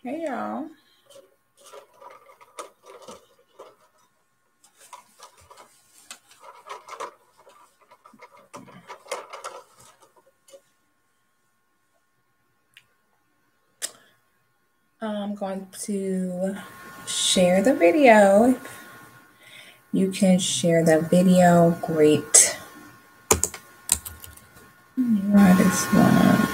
Hey, y'all. I'm going to share the video. You can share the video. Great. Let me write this one.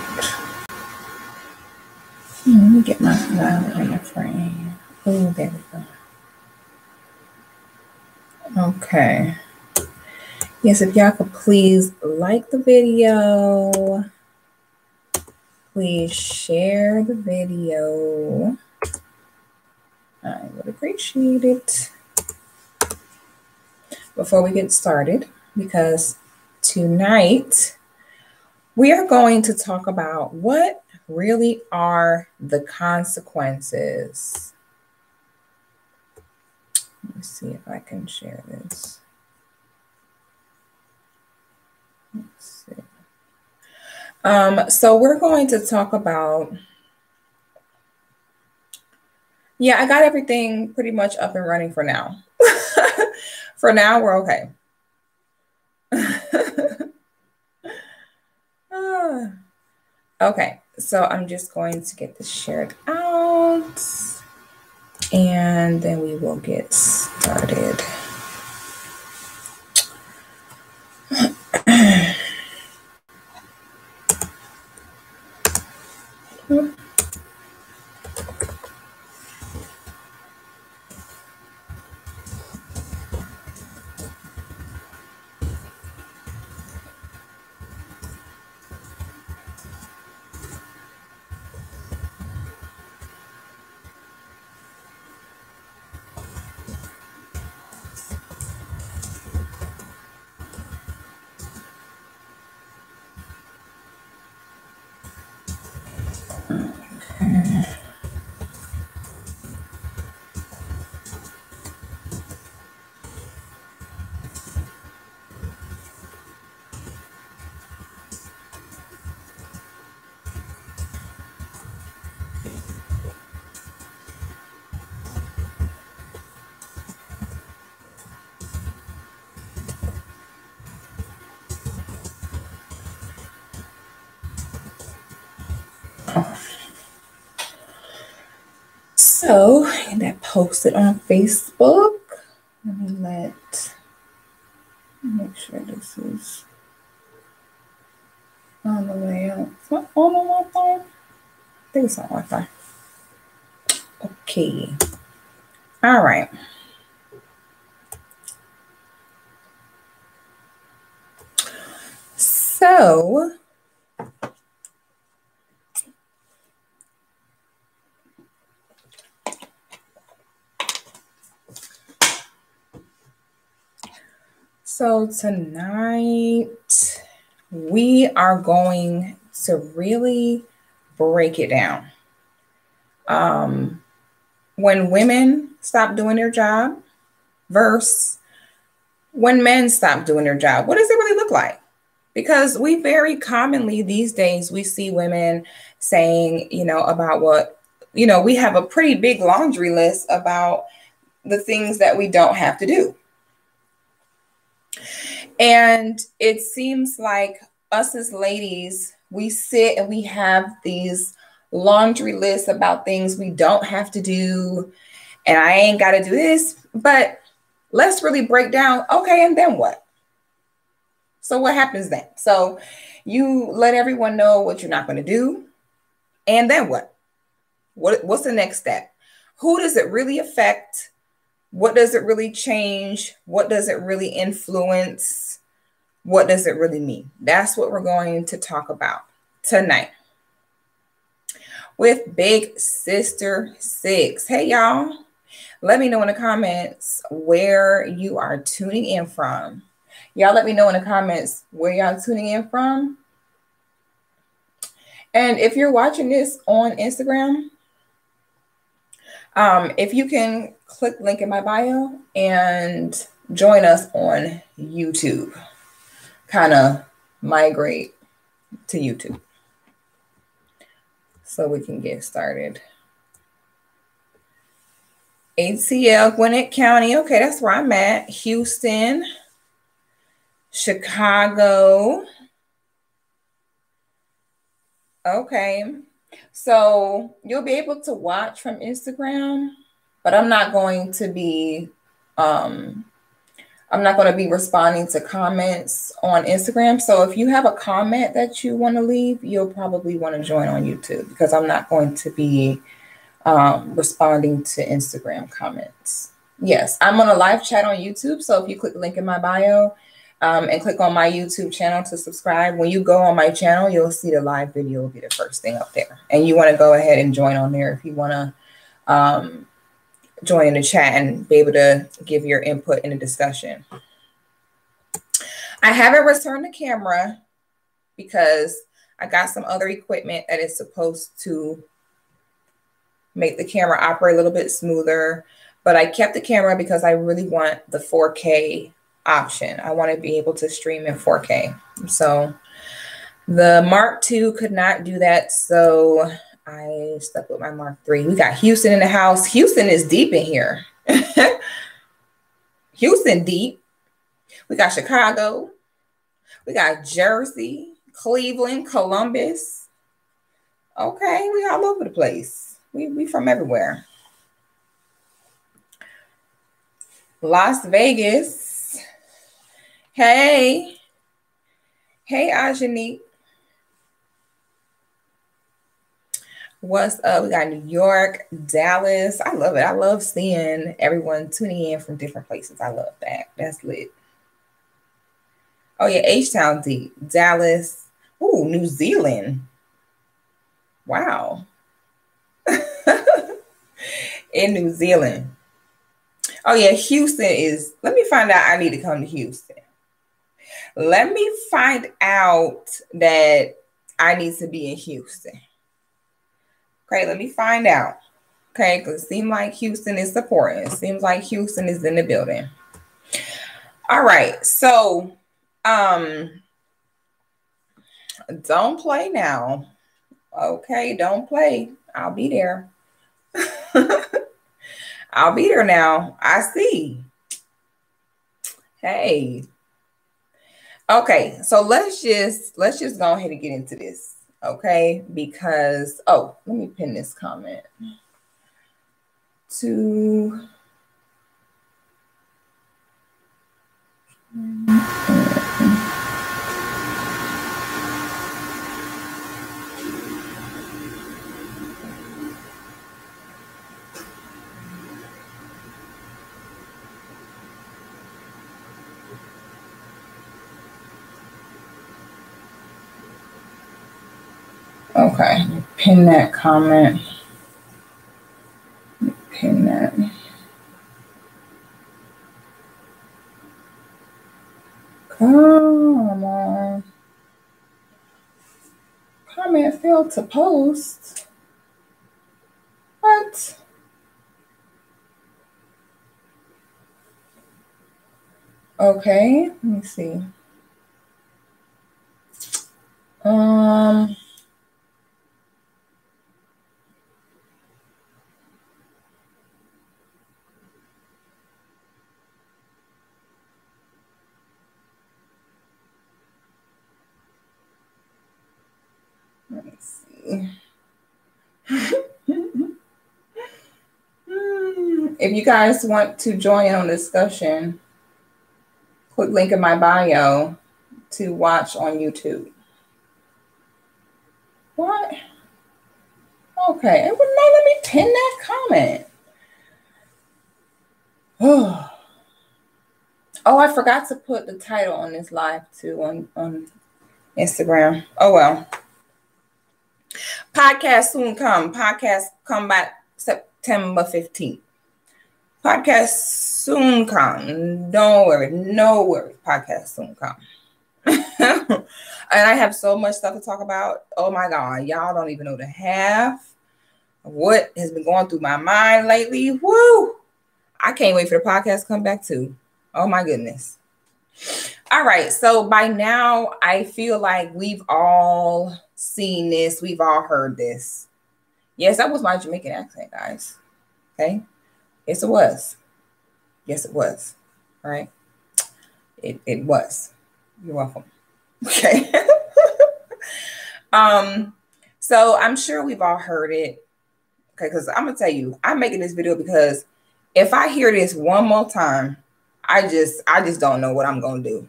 Let me get my flower in the frame. Oh, there we go. Okay. Yes, if y'all could please like the video. Please share the video. I would appreciate it. Before we get started, because tonight we are going to talk about what really are the consequences. Let me see if I can share this. Let's see. So we're going to talk about, I got everything pretty much up and running for now. For now, we're okay. Okay, so I'm just going to get this shared out and then we will get started. So, that posted on Facebook. Let me make sure this is on the layout. Is my phone on Wi-Fi? I think it's on Wi-Fi. Okay. All right. So, tonight we are going to really break it down. When women stop doing their job versus when men stop doing their job, what does it really look like? Because we very commonly these days, we see women saying, about what, we have a pretty big laundry list about the things that we don't have to do. And it seems like us as ladies, we sit and we have these laundry lists about things we don't have to do. And I ain't got to do this, but let's really break down. Okay. And then what? So what happens then? So you let everyone know what you're not going to do. And then what? What's the next step? Who does it really affect? What does it really change? What does it really influence? What does it really mean? That's what we're going to talk about tonight with Big Sister 6. Hey, y'all. Let me know in the comments where you are tuning in from. Y'all let me know in the comments where y'all tuning in from. And if you're watching this on Instagram, if you can click link in my bio and join us on YouTube, kind of migrate to YouTube so we can get started. ATL, Gwinnett County. Okay, that's where I'm at. Houston, Chicago. Okay. So you'll be able to watch from Instagram, but um I'm not going to be responding to comments on Instagram. So if you have a comment that you want to leave, you'll probably want to join on YouTube because I'm not going to be responding to Instagram comments. Yes, I'm on a live chat on YouTube. So if you click the link in my bio and click on my YouTube channel to subscribe, when you go on my channel, you'll see the live video will be the first thing up there. And you want to go ahead and join on there if you want to join in the chat and be able to give your input in the discussion. I haven't returned the camera because I got some other equipment that is supposed to make the camera operate a little bit smoother, but I kept the camera because I really want the 4K option. I want to be able to stream in 4K. So the Mark II could not do that, so I stuck with my Mark III. We got Houston in the house. Houston is deep in here. Houston deep. We got Chicago. We got Jersey, Cleveland, Columbus. Okay, we all over the place. We from everywhere. Las Vegas. Hey. Hey, Ajani. What's up? We got New York, Dallas. I love it. I love seeing everyone tuning in from different places. I love that. That's lit. Oh, yeah, H-Town deep. Dallas. Ooh, New Zealand. Wow. In New Zealand. Oh, yeah, Houston is. Let me find out I need to come to Houston. Let me find out that I need to be in Houston. Okay, let me find out. Okay, because it seems like Houston is supporting. It seems like Houston is in the building. All right, so don't play now. Okay, don't play. I'll be there. I'll be there now. I see. Hey. Okay, so let's just go ahead and get into this. Okay, because let me pin this comment to okay, pin that comment. Pin that. Come on. Comment failed to post. What? Okay, let me see. Let me see. If you guys want to join on discussion, click link in my bio to watch on YouTube. What? Okay, it would not let me pin that comment. Oh, I forgot to put the title on this live too on Instagram. Oh well. Podcast soon come. Podcast come back September 15th. Podcast soon come. Don't worry. No worries. Podcast soon come. And I have so much stuff to talk about. Oh my God. Y'all don't even know the half of what has been going through my mind lately. Woo! I can't wait for the podcast to come back too. Oh my goodness. All right. So by now, I feel like we've all seen this. We've all heard this. Yes, that was my Jamaican accent, guys. Okay. Yes, it was. Yes, it was. All right. It was. You're welcome. Okay. So I'm sure we've all heard it. Okay, because I'm gonna tell you, I'm making this video because if I hear this one more time, I just don't know what I'm gonna do.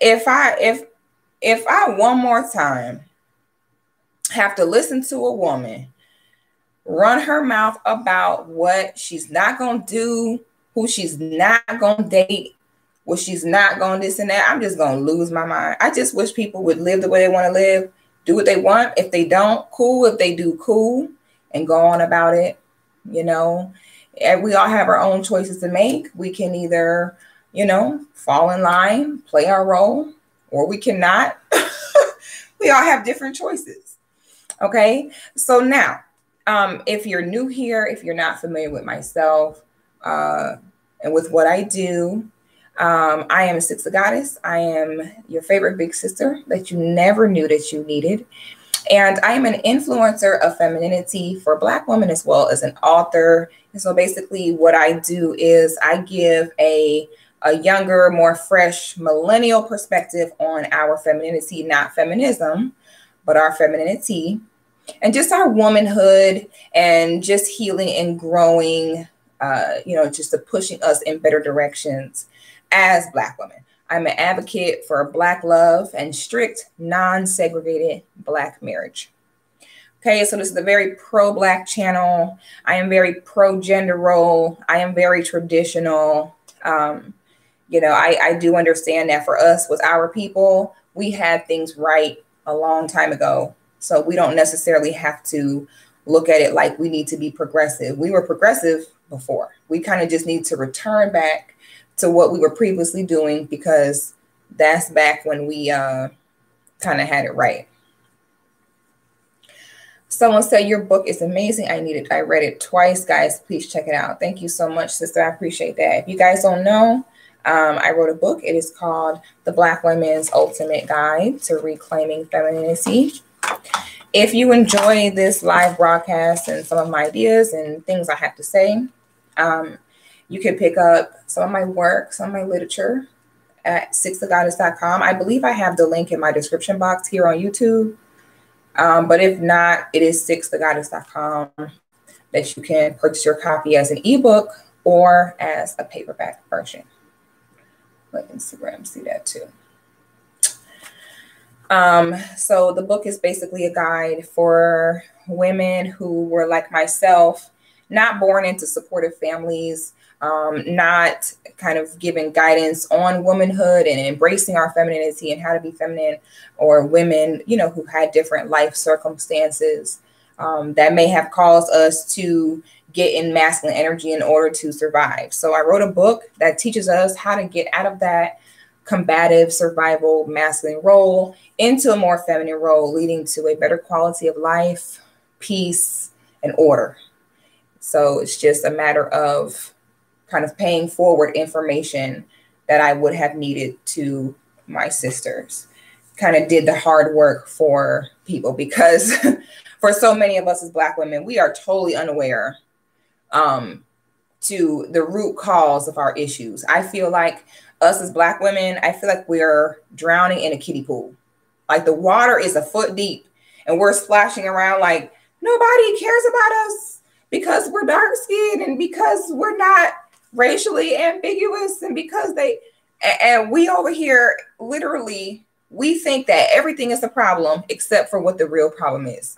If I one more time have to listen to a woman run her mouth about what she's not gonna do, who she's not gonna date, what she's not gonna this and that, I'm just gonna lose my mind. I just wish people would live the way they want to live, do what they want. If they don't, cool. If they do, cool, and go on about it. You know, and we all have our own choices to make. We can either, fall in line, play our role, or we cannot. We all have different choices. Okay, so now, if you're new here, if you're not familiar with myself and with what I do, I am a Six of Goddess. I am your favorite big sister that you never knew that you needed. And I am an influencer of femininity for Black women as well as an author. And so basically what I do is I give a younger, more fresh millennial perspective on our femininity, not feminism, but our femininity. And just our womanhood and just healing and growing, just to pushing us in better directions as Black women. I'm an advocate for Black love and strict, non-segregated Black marriage. Okay, so this is a very pro-Black channel. I am very pro-gender role. I am very traditional. I do understand that for us, with our people, we had things right a long time ago. So we don't necessarily have to look at it like we need to be progressive. We were progressive before. We kind of just need to return back to what we were previously doing, because that's back when we kind of had it right. Someone said your book is amazing. I need it. I read it twice, guys. Please check it out. Thank you so much, sister. I appreciate that. If you guys don't know, I wrote a book. It is called The Black Women's Ultimate Guide to Reclaiming Femininity. If you enjoy this live broadcast and some of my ideas and things I have to say, you can pick up some of my work, some of my literature at sixofgoddess.com. I believe I have the link in my description box here on YouTube. But if not, it is sixofgoddess.com that you can purchase your copy as an ebook or as a paperback version. Let Instagram see that too. So the book is basically a guide for women who were like myself, not born into supportive families, not kind of given guidance on womanhood and embracing our femininity and how to be feminine, or women, who had different life circumstances that may have caused us to get in masculine energy in order to survive. So I wrote a book that teaches us how to get out of that combative survival masculine role into a more feminine role, leading to a better quality of life, peace, and order. So it's just a matter of kind of paying forward information that I would have needed to my sisters. Kind of did the hard work for people, because for so many of us as Black women, we are totally unaware to the root cause of our issues. I feel like us as Black women, I feel like we're drowning in a kiddie pool. Like the water is a foot deep and we're splashing around like nobody cares about us because we're dark skinned and because we're not racially ambiguous and because and we over here, literally, we think that everything is a problem except for what the real problem is.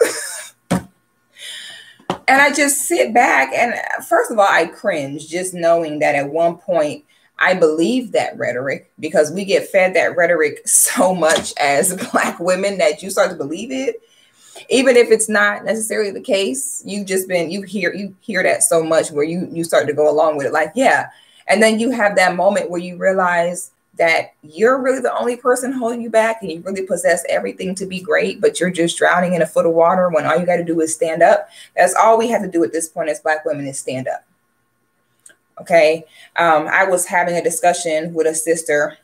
And I just sit back and first of all, I cringe just knowing that at one point I believed that rhetoric, because we get fed that rhetoric so much as Black women that you start to believe it. Even if it's not necessarily the case, you hear that so much where you start to go along with it. Like, yeah. And then you have that moment where you realize that you're really the only person holding you back and you really possess everything to be great, but you're just drowning in a foot of water when all you got to do is stand up. That's all we have to do at this point as Black women, is stand up. Okay. I was having a discussion with a sister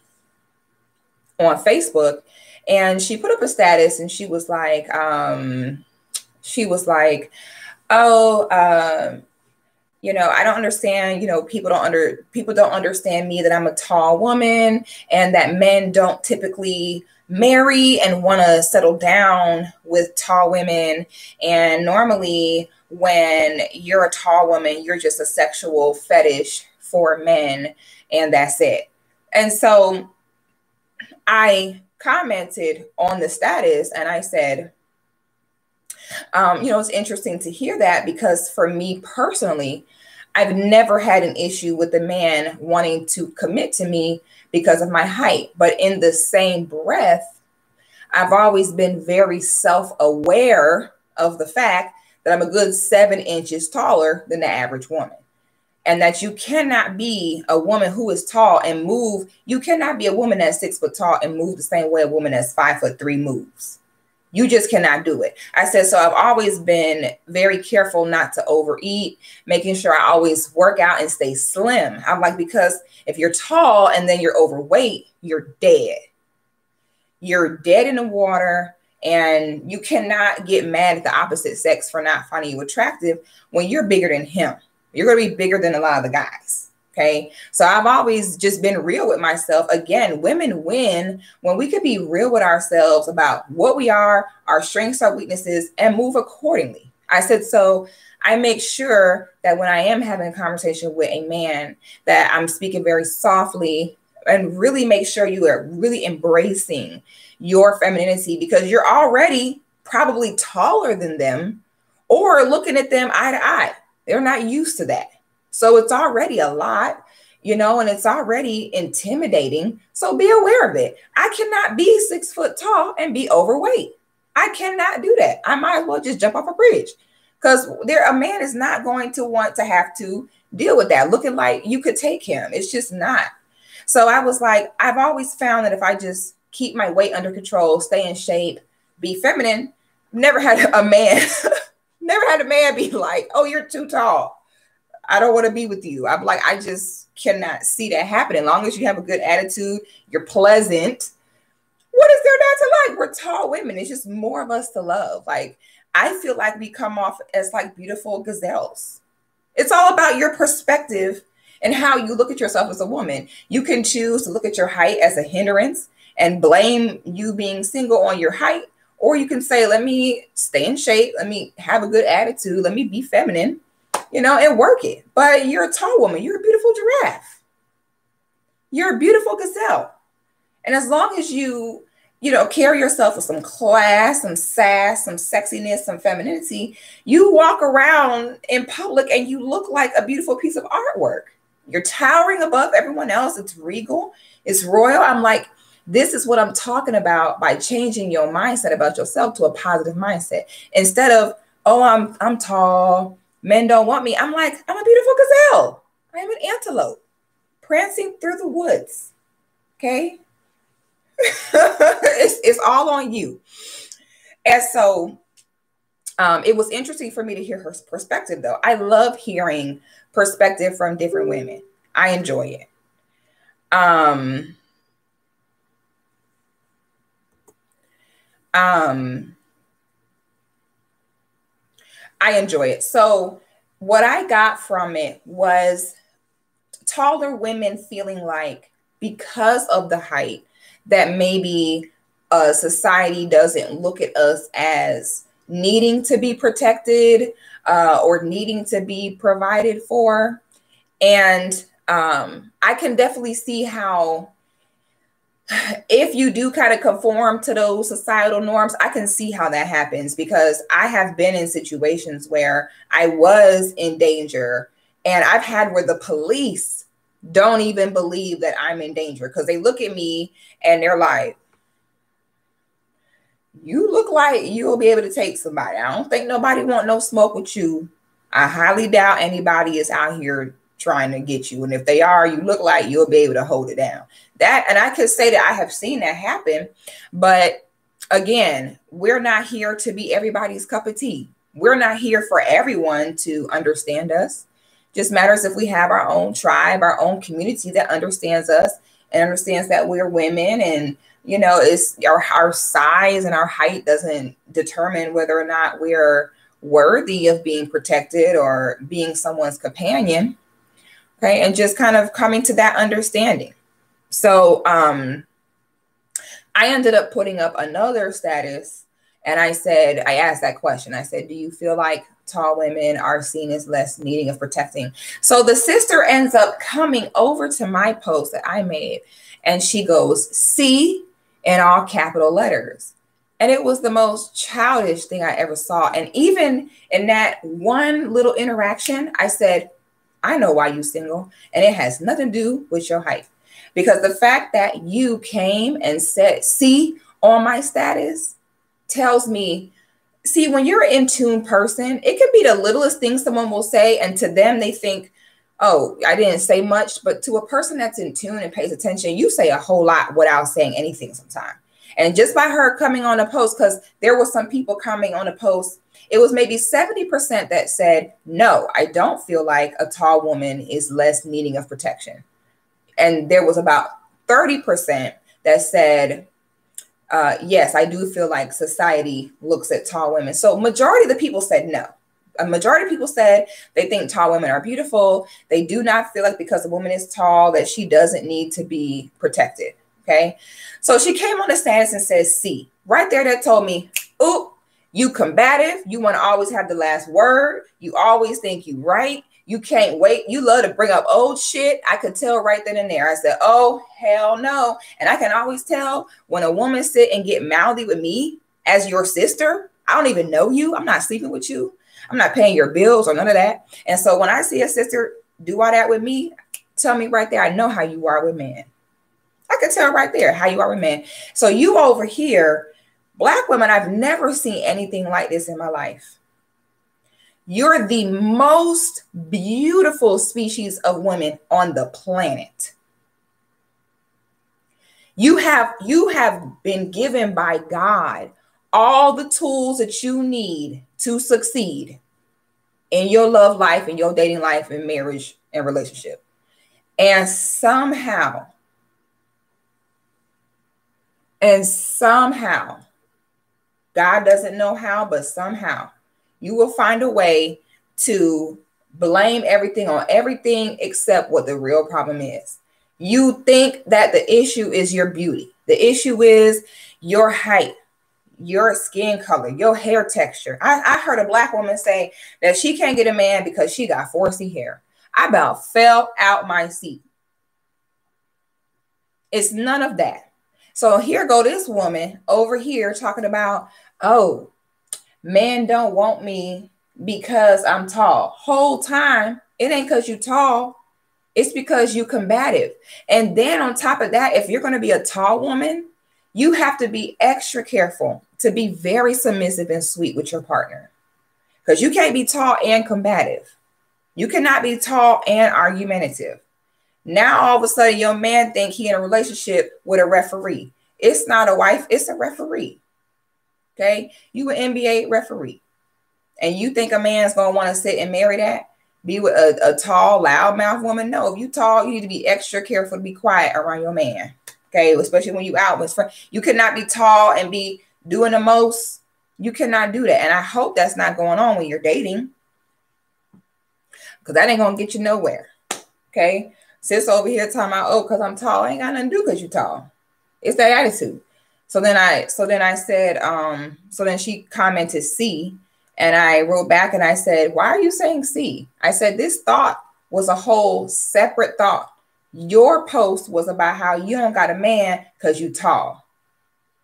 on Facebook, and she put up a status and she was like, I don't understand, people don't understand me, that I'm a tall woman, and that men don't typically marry and want to settle down with tall women. And normally when you're a tall woman, you're just a sexual fetish for men, and that's it. And so I commented on the status and I said, it's interesting to hear that, because for me personally, I've never had an issue with a man wanting to commit to me because of my height. But in the same breath, I've always been very self-aware of the fact that I'm a good 7 inches taller than the average woman. And that you cannot be a woman who is tall and move. You cannot be a woman that's 6 foot tall and move the same way a woman that's 5'3" moves. You just cannot do it. I said, so I've always been very careful not to overeat, making sure I always work out and stay slim. I'm like, because if you're tall and then you're overweight, you're dead. You're dead in the water, and you cannot get mad at the opposite sex for not finding you attractive when you're bigger than him. You're going to be bigger than a lot of the guys. Okay. So I've always just been real with myself. Again, women win when we could be real with ourselves about what we are, our strengths, our weaknesses, and move accordingly. I said, so I make sure that when I am having a conversation with a man, that I'm speaking very softly, and really make sure you are really embracing your femininity, because you're already probably taller than them, or looking at them eye to eye. They're not used to that. So it's already a lot, and it's already intimidating. So be aware of it. I cannot be 6 foot tall and be overweight. I cannot do that. I might as well just jump off a bridge, because a man is not going to want to have to deal with that, looking like you could take him. It's just not. So I was like, I've always found that if I just keep my weight under control, stay in shape, be feminine, never had a man, never had a man be like, oh, you're too tall. I don't want to be with you. I'm like, I just cannot see that happening. As long as you have a good attitude, you're pleasant. What is there not to like? We're tall women. It's just more of us to love. Like, I feel like we come off as like beautiful gazelles. It's all about your perspective and how you look at yourself as a woman. You can choose to look at your height as a hindrance and blame you being single on your height. Or you can say, let me stay in shape. Let me have a good attitude. Let me be feminine, and work it. But you're a tall woman. You're a beautiful giraffe. You're a beautiful gazelle. And as long as you, carry yourself with some class, some sass, some sexiness, some femininity, you walk around in public and you look like a beautiful piece of artwork. You're towering above everyone else. It's regal. It's royal. I'm like, this is what I'm talking about by changing your mindset about yourself to a positive mindset. Instead of, oh, I'm tall, men don't want me. I'm like, I'm a beautiful gazelle. I am an antelope prancing through the woods. Okay. it's all on you. And so it was interesting for me to hear her perspective, though. I love hearing perspective from different women. I enjoy it. I enjoy it. So what I got from it was taller women feeling like, because of the height, that maybe society doesn't look at us as needing to be protected or needing to be provided for. And I can definitely see how, if you do kind of conform to those societal norms, I can see how that happens, because I have been in situations where I was in danger, and I've had where the police don't even believe that I'm in danger, because they look at me and they're like, you look like you'll be able to take somebody. I don't think nobody want no smoke with you. I highly doubt anybody is out here trying to get you. And if they are, you look like you'll be able to hold it down. That, and I could say that I have seen that happen. But again, we're not here to be everybody's cup of tea. We're not here for everyone to understand us. Just matters if we have our own tribe, our own community that understands us and understands that we're women, and it's our size and our height doesn't determine whether or not we're worthy of being protected or being someone's companion. Okay. And just kind of coming to that understanding. So I ended up putting up another status, and I asked that question. I said, do you feel like tall women are seen as less needing of protecting? So the sister ends up coming over to my post that I made, and she goes, "See," in all capital letters. And it was the most childish thing I ever saw. And even in that one little interaction, I said, I know why you're single, and it has nothing to do with your height. Because the fact that you came and said, "See," on my status tells me, see, when you're an in tune person, it could be the littlest thing someone will say. And to them, they think, oh, I didn't say much. But to a person that's in tune and pays attention, you say a whole lot without saying anything sometimes. And just by her coming on a post, because there were some people coming on a post, it was maybe 70% that said, no, I don't feel like a tall woman is less needing of protection. And there was about 30% that said, yes, I do feel like society looks at tall women. So majority of the people said no. A majority of people said they think tall women are beautiful. They do not feel like because a woman is tall that she doesn't need to be protected. Okay. So she came on the status and says, "See," right there. That told me, oh, you combative. You want to always have the last word. You always think you right. You can't wait. You love to bring up old shit. I could tell right then and there. I said, oh, hell no. And I can always tell when a woman sit and get mouthy with me as your sister. I don't even know you. I'm not sleeping with you. I'm not paying your bills or none of that. And so when I see a sister do all that with me, tell me right there, I know how you are with men. I can tell right there how you are with men. So you over here, Black women, I've never seen anything like this in my life. You're the most beautiful species of women on the planet. You have been given by God all the tools that you need to succeed in your love life, in your dating life, in marriage and relationship. And somehow, God doesn't know how, but somehow you will find a way to blame everything on everything except what the real problem is. You think that the issue is your beauty. The issue is your height, your skin color, your hair texture. I heard a Black woman say that she can't get a man because she got 4C hair. I about fell out my seat. It's none of that. So here go this woman over here talking about, oh, men don't want me because I'm tall. Whole time, it ain't because you tall. It's because you combative. And then on top of that, if you're going to be a tall woman, you have to be extra careful to be very submissive and sweet with your partner. Because you can't be tall and combative. You cannot be tall and argumentative. Now, all of a sudden, your man think he in a relationship with a referee. It's not a wife, it's a referee. Okay? You an NBA referee. And you think a man's going to want to sit and marry that? Be with a tall, loudmouth woman? No, if you tall, you need to be extra careful to be quiet around your man. Okay? Especially when you out with friends. You cannot be tall and be doing the most. You cannot do that. And I hope that's not going on when you're dating. Because that ain't going to get you nowhere. Okay? Sis over here talking about, oh, because I'm tall. I ain't got nothing to do because you're tall. It's that attitude. So then I said, so then she commented C, and I wrote back and I said, why are you saying C? I said, this thought was a whole separate thought. Your post was about how you don't got a man because you tall.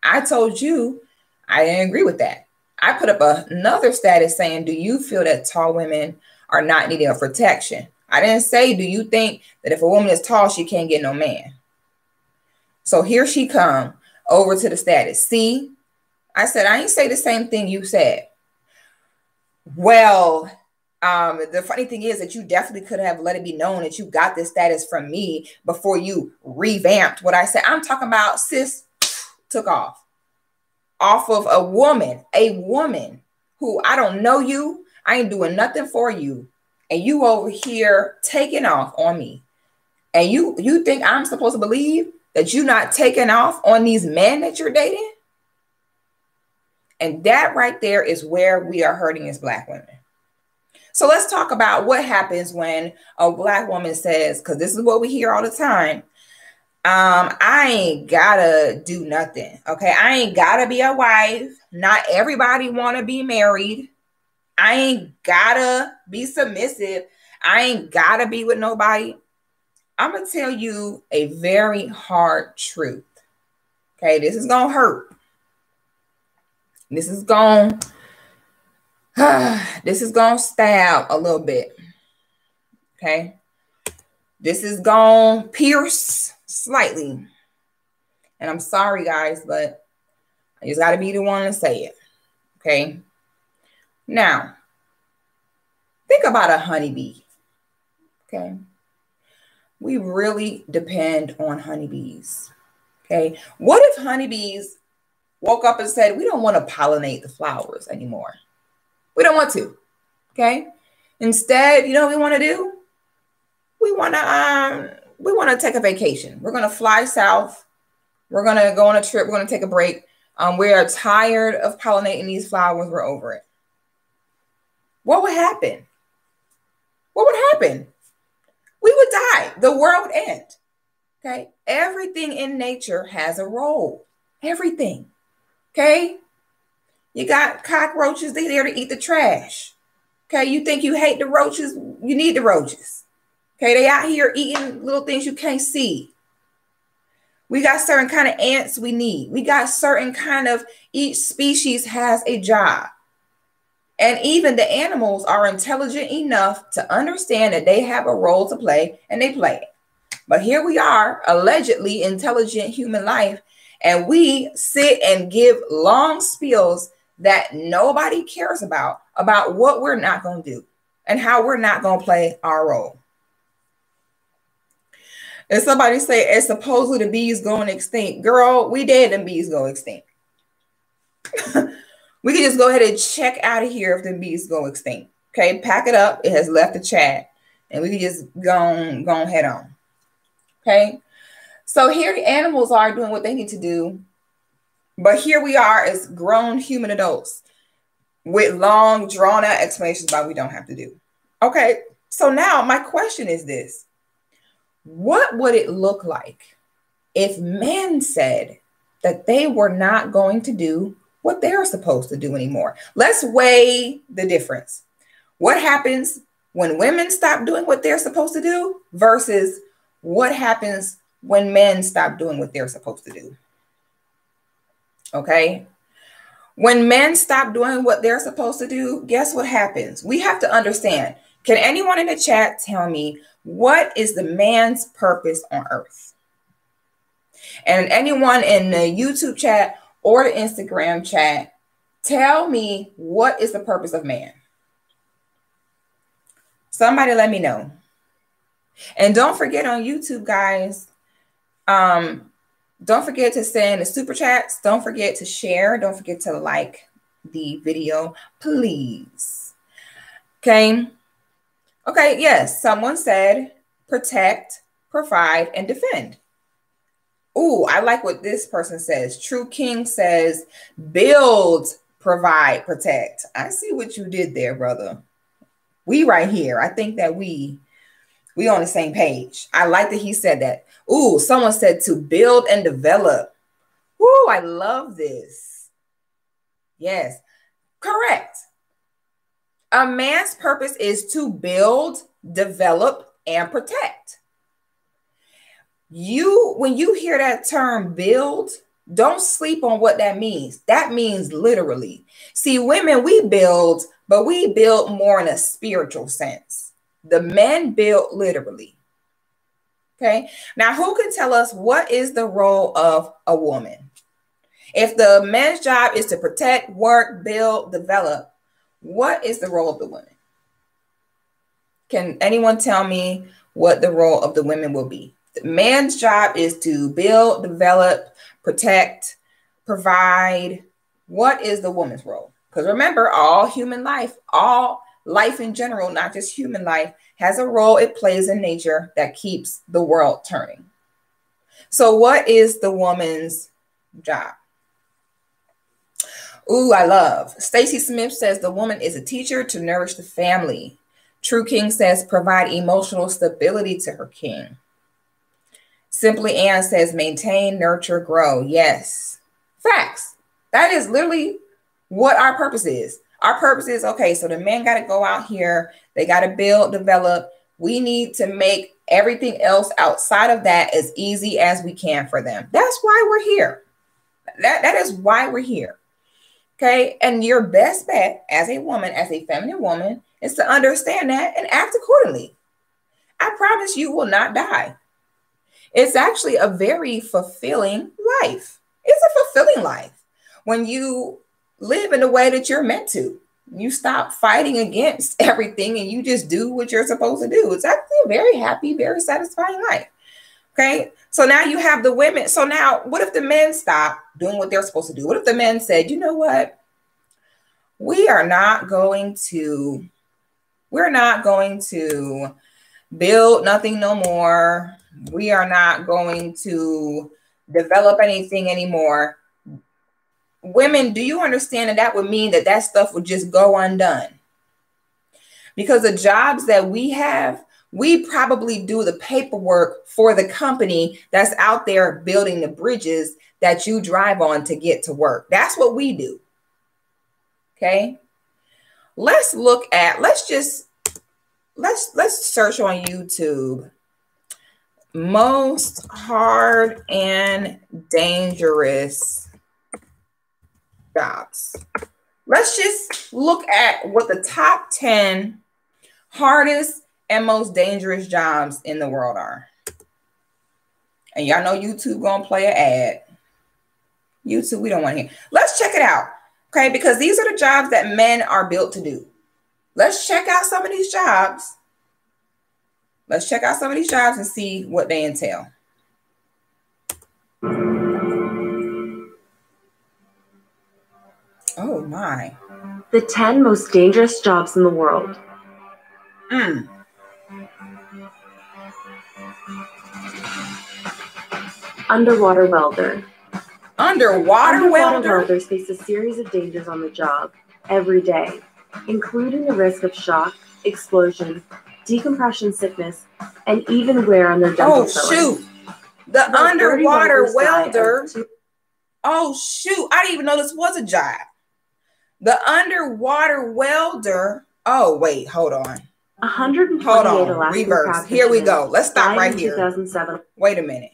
I told you I didn't agree with that. I put up another status saying, do you feel that tall women are not needing a protection? I didn't say, do you think that if a woman is tall, she can't get no man? So here she come over to the status. See, I said, I ain't say the same thing you said. Well, the funny thing is that you definitely could have let it be known that you got this status from me before you revamped what I said. I'm talking about sis took off of a woman who I don't know you. I ain't doing nothing for you. And you over here taking off on me. And you think I'm supposed to believe that you're not taking off on these men that you're dating? And that right there is where we are hurting as Black women. So let's talk about what happens when a Black woman says, because this is what we hear all the time, I ain't gotta do nothing. Okay, I ain't gotta be a wife. Not everybody want to be married. I ain't gotta be submissive. I ain't gotta be with nobody. I'm gonna tell you a very hard truth. Okay, this is gonna hurt. This is gonna stab a little bit. Okay, this is gonna pierce slightly. And I'm sorry, guys, but I just got to be the one to say it. Okay. Now, think about a honeybee. Okay. We really depend on honeybees. Okay. What if honeybees woke up and said, we don't want to pollinate the flowers anymore? We don't want to. Okay. Instead, you know what we want to do? We want to take a vacation. We're going to fly south. We're going to go on a trip. We're going to take a break. We are tired of pollinating these flowers. We're over it. What would happen? What would happen? We would die. The world would end. Okay. Everything in nature has a role. Everything. Okay. You got cockroaches. They're there to eat the trash. Okay. You think you hate the roaches. You need the roaches. Okay. They out here eating little things you can't see. We got certain kind of ants we need. We got certain kind of, each species has a job. And even the animals are intelligent enough to understand that they have a role to play, and they play it. But here we are, allegedly intelligent human life, and we sit and give long spiels that nobody cares about what we're not going to do and how we're not going to play our role. And somebody say, it's supposedly the bees going extinct. Girl, we dead and bees go extinct. We can just go ahead and check out of here if the bees go extinct. Okay, pack it up. It has left the chat. And we can just go head on. Okay, so here the animals are doing what they need to do. But here we are as grown human adults with long, drawn out explanations about what we don't have to do. Okay, so now my question is this. What would it look like if men said that they were not going to do what they're supposed to do anymore? Let's weigh the difference. What happens when women stop doing what they're supposed to do versus what happens when men stop doing what they're supposed to do? Okay. When men stop doing what they're supposed to do, guess what happens? We have to understand. Can anyone in the chat tell me what is the man's purpose on earth? And anyone in the YouTube chat or the Instagram chat, tell me what is the purpose of man? Somebody let me know. And don't forget on YouTube, guys, don't forget to send the super chats. Don't forget to share. Don't forget to like the video, please. Okay. Okay, yes, someone said protect, provide, and defend. Ooh, I like what this person says. True King says build, provide, protect. I see what you did there, brother. We right here. I think that we on the same page. I like that he said that. Ooh, someone said to build and develop. Ooh, I love this. Yes, correct. A man's purpose is to build, develop, and protect. When you hear that term build, don't sleep on what that means. That means literally. See, women, we build, but we build more in a spiritual sense. The men build literally. Okay. Now, who can tell us what is the role of a woman? If the man's job is to protect, work, build, develop, what is the role of the women? Can anyone tell me what the role of the women will be? The man's job is to build, develop, protect, provide. What is the woman's role? Because remember, all human life, all life in general, not just human life, has a role it plays in nature that keeps the world turning. So what is the woman's job? Ooh, I love. Stacy Smith says the woman is a teacher to nourish the family. True King says provide emotional stability to her king. Simply Ann says maintain, nurture, grow. Yes. Facts. That is literally what our purpose is. Our purpose is, okay, so the men got to go out here. They got to build, develop. We need to make everything else outside of that as easy as we can for them. That's why we're here. That is why we're here. Okay. And your best bet as a woman, as a feminine woman, is to understand that and act accordingly. I promise you will not die. It's actually a very fulfilling life. It's a fulfilling life when you live in the way that you're meant to. You stop fighting against everything and you just do what you're supposed to do. It's actually a very happy, very satisfying life. Okay. So now you have the women. So now what if the men stop doing what they're supposed to do? What if the men said, you know what? We're not going to build nothing no more. We are not going to develop anything anymore. Women, do you understand that would mean that stuff would just go undone? Because the jobs that we have, we probably do the paperwork for the company that's out there building the bridges that you drive on to get to work. That's what we do. Okay. Let's search on YouTube most hard and dangerous jobs. Let's just look at what the top 10 hardest and most dangerous jobs in the world are. And y'all know YouTube gonna play an ad. YouTube, we don't want to hear. Let's check it out. Okay, because these are the jobs that men are built to do. Let's check out some of these jobs. Let's check out some of these jobs and see what they entail. Oh my. The 10 most dangerous jobs in the world. Underwater welder. Underwater welder? Welders face a series of dangers on the job every day, including the risk of shock, explosion, decompression sickness, and even wear on their dental fillings. Shoot. The underwater welder. Oh, shoot. I didn't even know this was a job. The underwater welder. Oh, wait. Hold on. 128 hold on. Alaskan Reverse. Here we go. Let's stop right here. 2007. Wait a minute.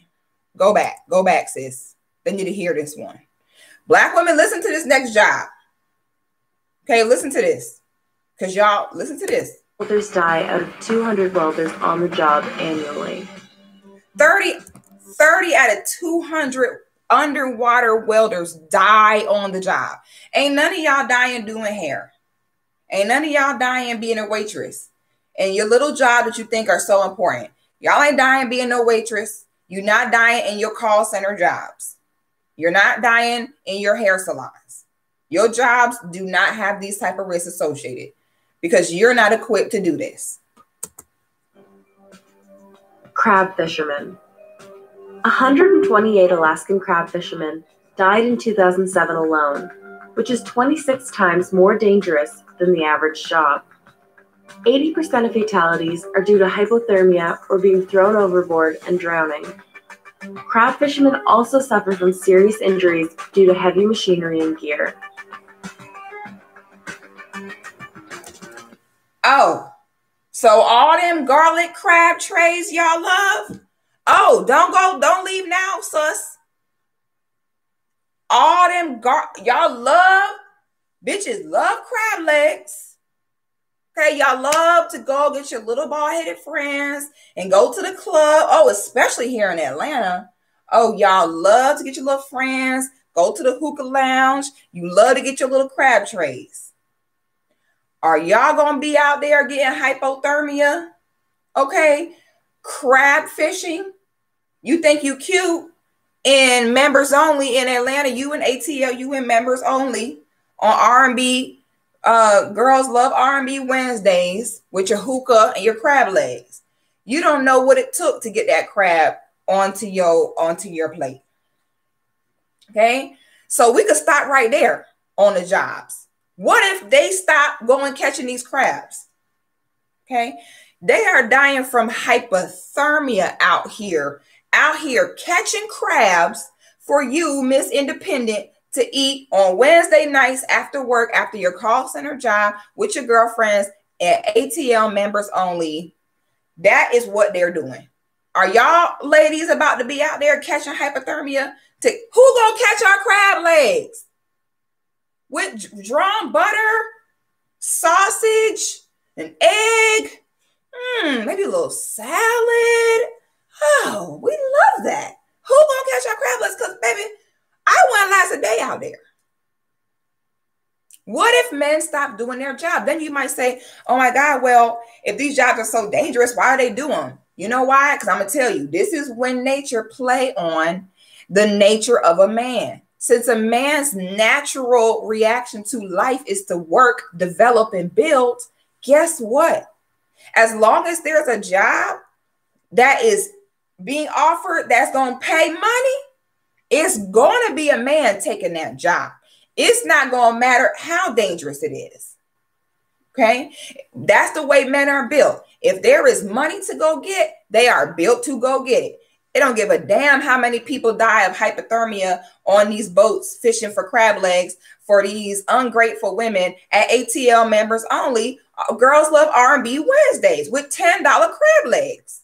Go back. Go back, sis. They need to hear this one. Black women, listen to this next job. Okay, listen to this. Because y'all, listen to this. Welders die out of 200 welders on the job annually. 30 out of 200 underwater welders die on the job. Ain't none of y'all dying doing hair. Ain't none of y'all dying being a waitress. And your little job that you think are so important. Y'all ain't dying being no waitress. You're not dying in your call center jobs. You're not dying in your hair salons. Your jobs do not have these type of risks associated because you're not equipped to do this. Crab fishermen. 128 Alaskan crab fishermen died in 2007 alone, which is 26 times more dangerous than the average job. 80% of fatalities are due to hypothermia or being thrown overboard and drowning. Crab fishermen also suffer from serious injuries due to heavy machinery and gear. Oh, so all them garlic crab trays y'all love? Oh, don't leave now, sus. All them y'all love, bitches love crab legs. Okay, y'all love to go get your little bald-headed friends and go to the club. Oh, especially here in Atlanta. Oh, y'all love to get your little friends, go to the hookah lounge. You love to get your little crab trays. Are y'all going to be out there getting hypothermia? Okay, crab fishing. You think you cute in members only in Atlanta. You and ATL, you in members only on R&B. Girls love R&B Wednesdays with your hookah and your crab legs. You don't know what it took to get that crab onto your plate. Okay, so we could stop right there. on the jobs? What if they stop going catching these crabs? Okay. They are dying from hypothermia out here catching crabs for you, Miss Independent, to eat on Wednesday nights after work, after your call center job with your girlfriends at ATL members only. That is what they're doing. Are y'all ladies about to be out there catching hypothermia? Who gonna catch our crab legs? With drawn butter, sausage, an egg, maybe a little salad. Oh, we love that. Who gonna catch our crab legs? Because, baby, I wouldn't last a day out there. What if men stop doing their job? Then you might say, oh my God, well, if these jobs are so dangerous, why are they doing them? You know why? Because I'm going to tell you, this is when nature play on the nature of a man. Since a man's natural reaction to life is to work, develop, and build, guess what? As long as there's a job that is being offered that's going to pay money, it's going to be a man taking that job. It's not going to matter how dangerous it is. Okay? That's the way men are built. If there is money to go get, they are built to go get it. They don't give a damn how many people die of hypothermia on these boats fishing for crab legs for these ungrateful women at ATL members only. Girls Love R&B Wednesdays with $10 crab legs.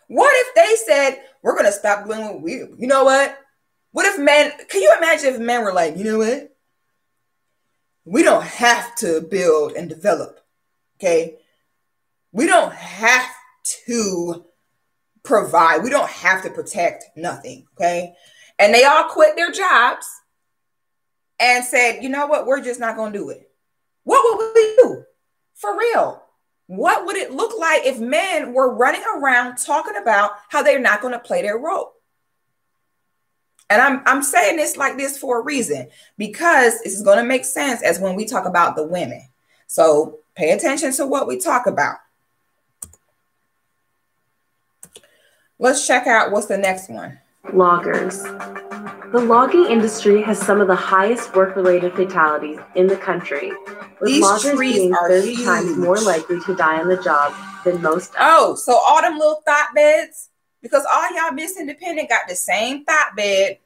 What if they said, we're going to stop doing what we do? You know what? What if men, can you imagine if men were like, you know what? We don't have to build and develop, okay? We don't have to provide. We don't have to protect nothing, okay? And they all quit their jobs and said, you know what? We're just not going to do it. What would we do? For real. What would it look like if men were running around talking about how they're not going to play their role? And I'm saying this like this for a reason, because this is going to make sense as when we talk about the women. So pay attention to what we talk about. Let's check out what's the next one. Loggers. The logging industry has some of the highest work-related fatalities in the country, with These loggers trees being are 30 huge. times more likely to die on the job than most others. Oh, so all them little thought beds, because all y'all Miss Independent got the same thought bed,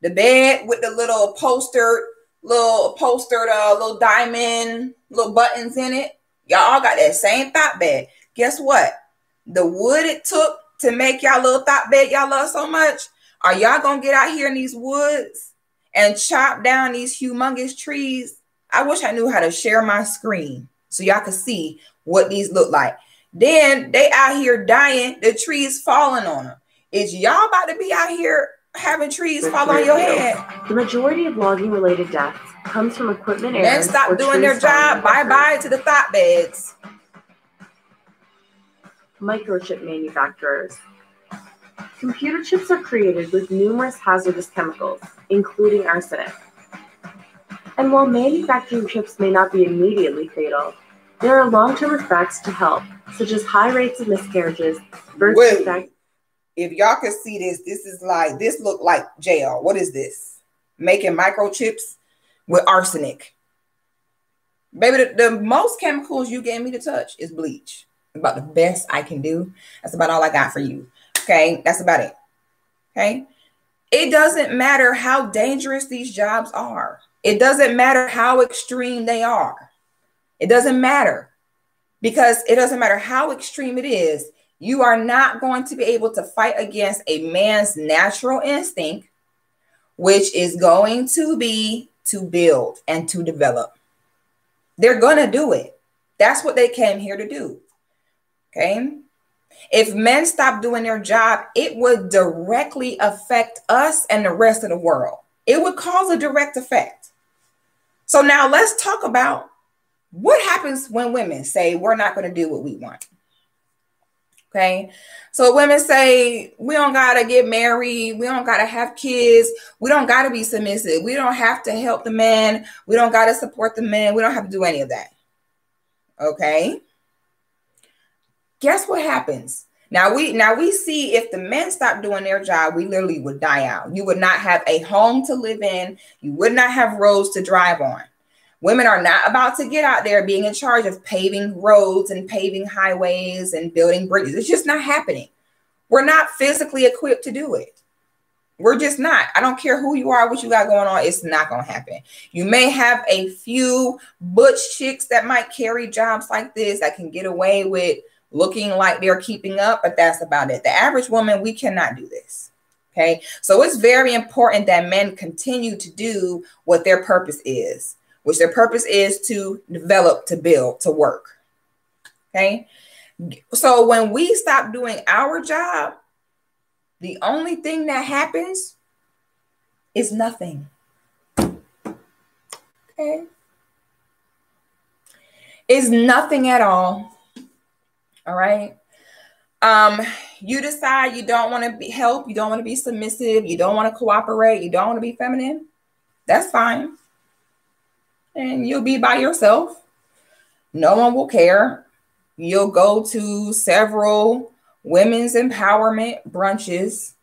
the bed with the little diamond, little buttons in it. Y'all all got that same thought bed. Guess what? The wood it took to make y'all little thought bed y'all love so much, are y'all gonna get out here in these woods and chop down these humongous trees? I wish I knew how to share my screen so y'all could see what these look like. Then they out here dying, the trees falling on them. Is y'all about to be out here having trees fall on your head? The majority of logging-related deaths comes from equipment errors. Men stop doing their job. Bye-bye to the thought beds. Microchip manufacturers. Computer chips are created with numerous hazardous chemicals, including arsenic. And while manufacturing chips may not be immediately fatal, there are long-term effects to health, such as high rates of miscarriages, birth defects. If y'all can see this, this look like jail. What is this? Making microchips with arsenic. Baby, the most chemicals you gave me to touch is bleach. About the best I can do. That's about all I got for you. Okay, that's about it. Okay, it doesn't matter how dangerous these jobs are. It doesn't matter how extreme they are. It doesn't matter, because it doesn't matter how extreme it is. You are not going to be able to fight against a man's natural instinct, which is going to be to build and to develop. They're going to do it. That's what they came here to do. Okay. If men stop doing their job, it would directly affect us and the rest of the world. It would cause a direct effect. So now let's talk about what happens when women say we're not going to do what we want. Okay. So women say we don't got to get married. We don't got to have kids. We don't got to be submissive. We don't have to help the man. We don't got to support the man. We don't have to do any of that. Okay. Guess what happens? Now we see if the men stopped doing their job, we literally would die out. You would not have a home to live in. You would not have roads to drive on. Women are not about to get out there being in charge of paving roads and paving highways and building bridges. It's just not happening. We're not physically equipped to do it. We're just not. I don't care who you are, what you got going on. It's not going to happen. You may have a few butch chicks that might carry jobs like this that can get away with looking like they're keeping up, but that's about it. The average woman, we cannot do this. Okay. So it's very important that men continue to do what their purpose is, which their purpose is to develop, to build, to work. Okay. So when we stop doing our job, the only thing that happens is nothing. Okay. Is nothing at all. All right. You decide you don't want to be help, you don't want to be submissive, you don't want to cooperate, you don't want to be feminine. That's fine. And you'll be by yourself. No one will care. You'll go to several women's empowerment brunches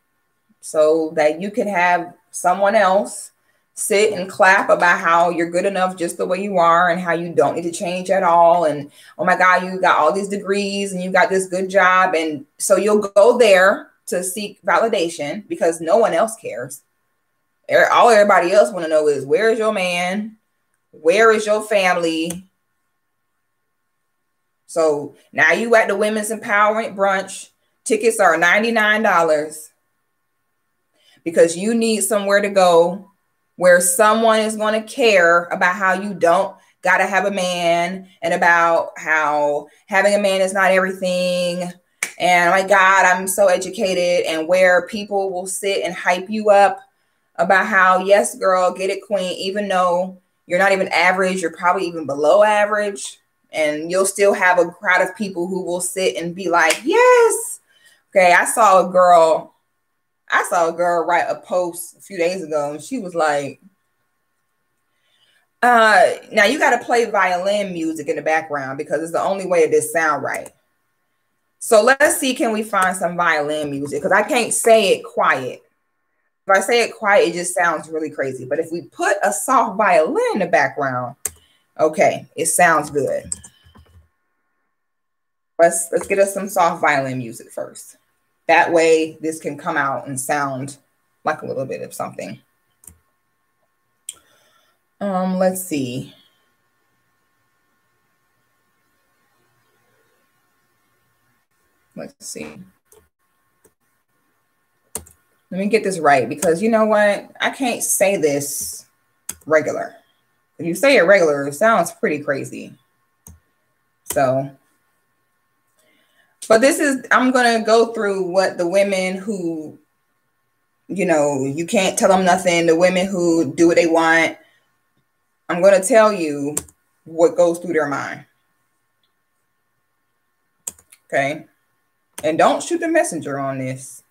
so that you can have someone else sit and clap about how you're good enough just the way you are and how you don't need to change at all. And, oh my God, you got all these degrees and you got this good job. And so you'll go there to seek validation because no one else cares. All everybody else want to know is, where is your man? Where is your family? So now you at the women's empowerment brunch. Tickets are $99 because you need somewhere to go where someone is going to care about how you don't got to have a man and about how having a man is not everything. And oh my God, I'm so educated, and where people will sit and hype you up about how, yes, girl, get it, queen, even though you're not even average, you're probably even below average. And you'll still have a crowd of people who will sit and be like, yes. Okay, I saw a girl write a post a few days ago, and she was like, now you got to play violin music in the background because it's the only way this sound right. So let's see, can we find some violin music? Because I can't say it quiet. If I say it quiet, it just sounds really crazy. But if we put a soft violin in the background, okay, it sounds good. Let's get us some soft violin music first. That way this can come out and sound like a little bit of something. Let's see. Let's see. Let me get this right, because you know what? I can't say this regular. If you say it regular, it sounds pretty crazy. So, but this is, I'm going to go through what the women who, you know, you can't tell them nothing, the women who do what they want, I'm going to tell you what goes through their mind. Okay. And don't shoot the messenger on this.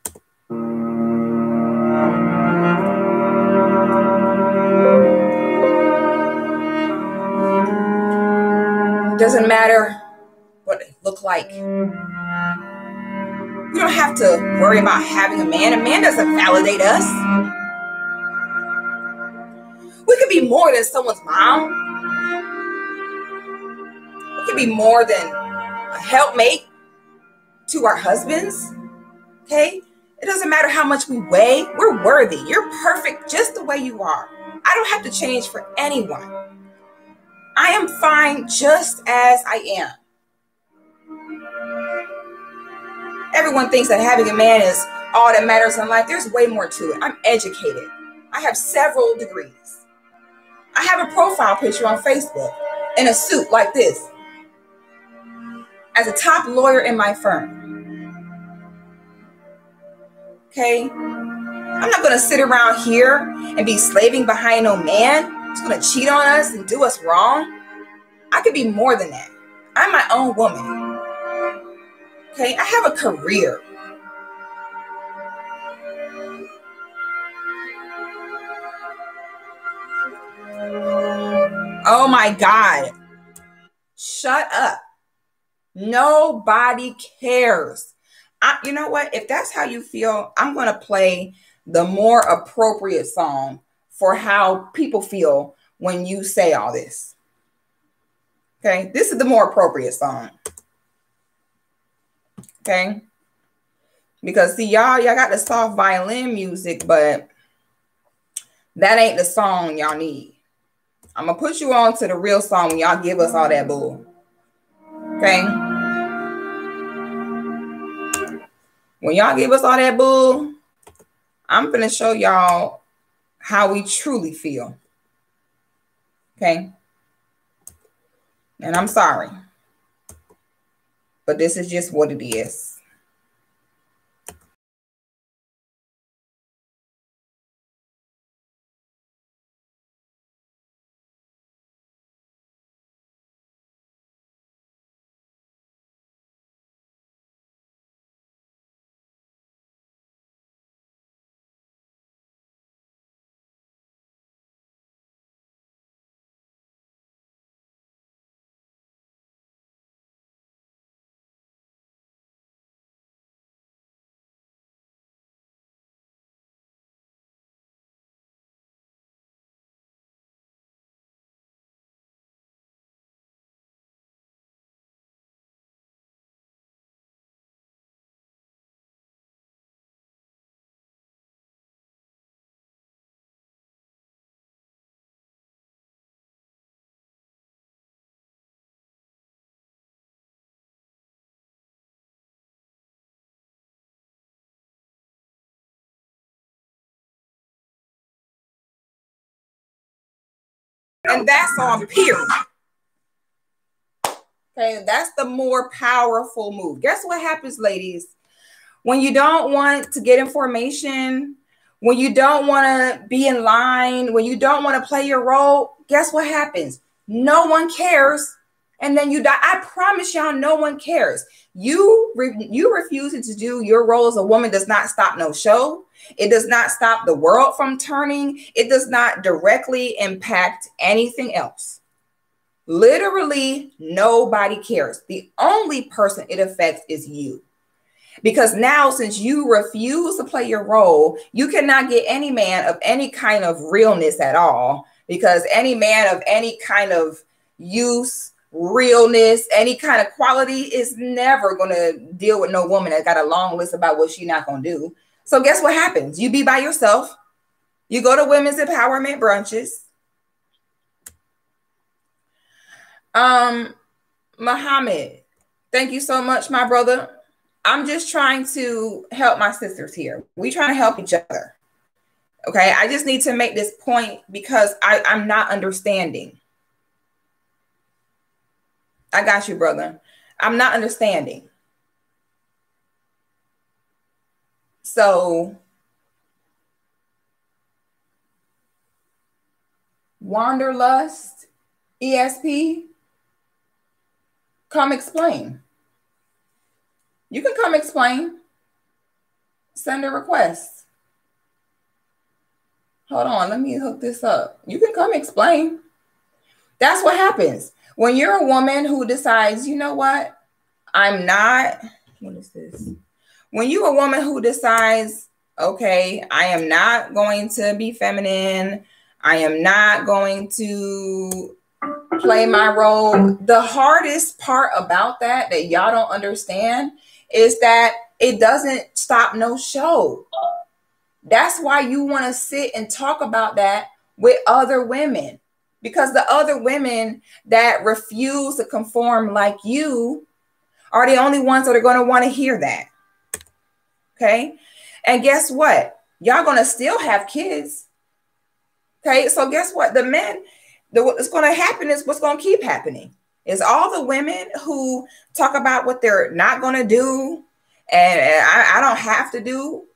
It doesn't matter what they look like. You don't have to worry about having a man. A man doesn't validate us. We could be more than someone's mom. We could be more than a helpmate to our husbands. Okay? It doesn't matter how much we weigh. We're worthy. You're perfect just the way you are. I don't have to change for anyone. I am fine just as I am. Everyone thinks that having a man is all that matters in life. There's way more to it. I'm educated. I have several degrees. I have a profile picture on Facebook in a suit like this as a top lawyer in my firm. Okay? I'm not going to sit around here and be slaving behind no man who's going to cheat on us and do us wrong. I could be more than that. I'm my own woman. Okay? I have a career. Oh my God. Shut up. Nobody cares. You know what? If that's how you feel, I'm going to play the more appropriate song for how people feel when you say all this. Okay, this is the more appropriate song. Okay, because see, y'all got the soft violin music, but that ain't the song y'all need. I'm gonna put you on to the real song when y'all give us all that bull. Okay, when y'all give us all that bull, I'm gonna show y'all how we truly feel. Okay, and I'm sorry, but this is just what it is. And that's on period. Okay, that's the more powerful move. Guess what happens, ladies? When you don't want to get information, when you don't want to be in line, when you don't want to play your role, guess what happens? No one cares. And then you die. I promise y'all, no one cares. You refusing to do your role as a woman does not stop no show. It does not stop the world from turning. It does not directly impact anything else. Literally, nobody cares. The only person it affects is you. Because now, since you refuse to play your role, you cannot get any man of any kind of realness at all. Because any man of any kind of use, realness, any kind of quality is never going to deal with no woman that got a long list about what she's not going to do. So guess what happens? You be by yourself. You go to women's empowerment brunches. Muhammad, thank you so much, my brother. I'm just trying to help my sisters here. We trying to help each other. Okay, I just need to make this point because I'm not understanding. I got you, brother. I'm not understanding. So, Wanderlust, ESP, come explain. You can come explain. Send a request. Hold on, let me hook this up. You can come explain. That's what happens. When you're a woman who decides, you know what? What is this? When you're a woman who decides, okay, I am not going to be feminine. I am not going to play my role. The hardest part about that y'all don't understand is that it doesn't stop no show. That's why you want to sit and talk about that with other women, because the other women that refuse to conform like you are the only ones that are going to want to hear that. Okay. And guess what? Y'all going to still have kids. Okay. So guess what? The men, what's going to happen is what's going to keep happening is all the women who talk about what they're not going to do and I don't have to do.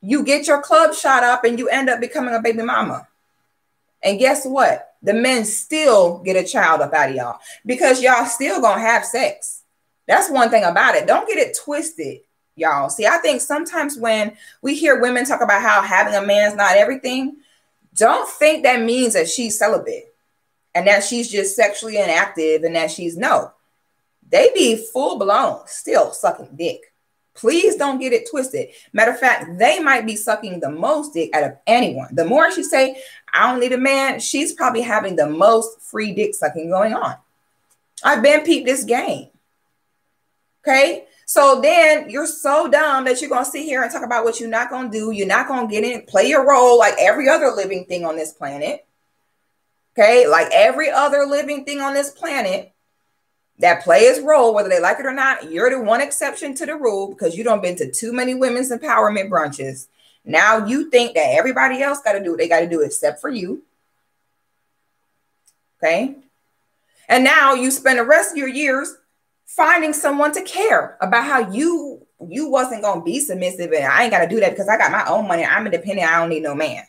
You get your club shot up and you end up becoming a baby mama. And guess what? The men still get a child up out of y'all because y'all still gonna have sex. That's one thing about it. Don't get it twisted, y'all. See, I think sometimes when we hear women talk about how having a man's not everything, don't think that means that she's celibate and that she's just sexually inactive and that she's no. They be full blown still sucking dick. Please don't get it twisted. Matter of fact, they might be sucking the most dick out of anyone. The more she say, I don't need a man, she's probably having the most free dick sucking going on. I've been peeped this game. Okay. So then you're so dumb that you're going to sit here and talk about what you're not going to do. You're not going to get in, play your role like every other living thing on this planet. Okay. Like every other living thing on this planet that play its role, whether they like it or not. You're the one exception to the rule because you don't been to too many women's empowerment brunches. Now you think that everybody else got to do what they got to do except for you. Okay. And now you spend the rest of your years finding someone to care about how you wasn't going to be submissive and I ain't got to do that because I got my own money. I'm independent. I don't need no man.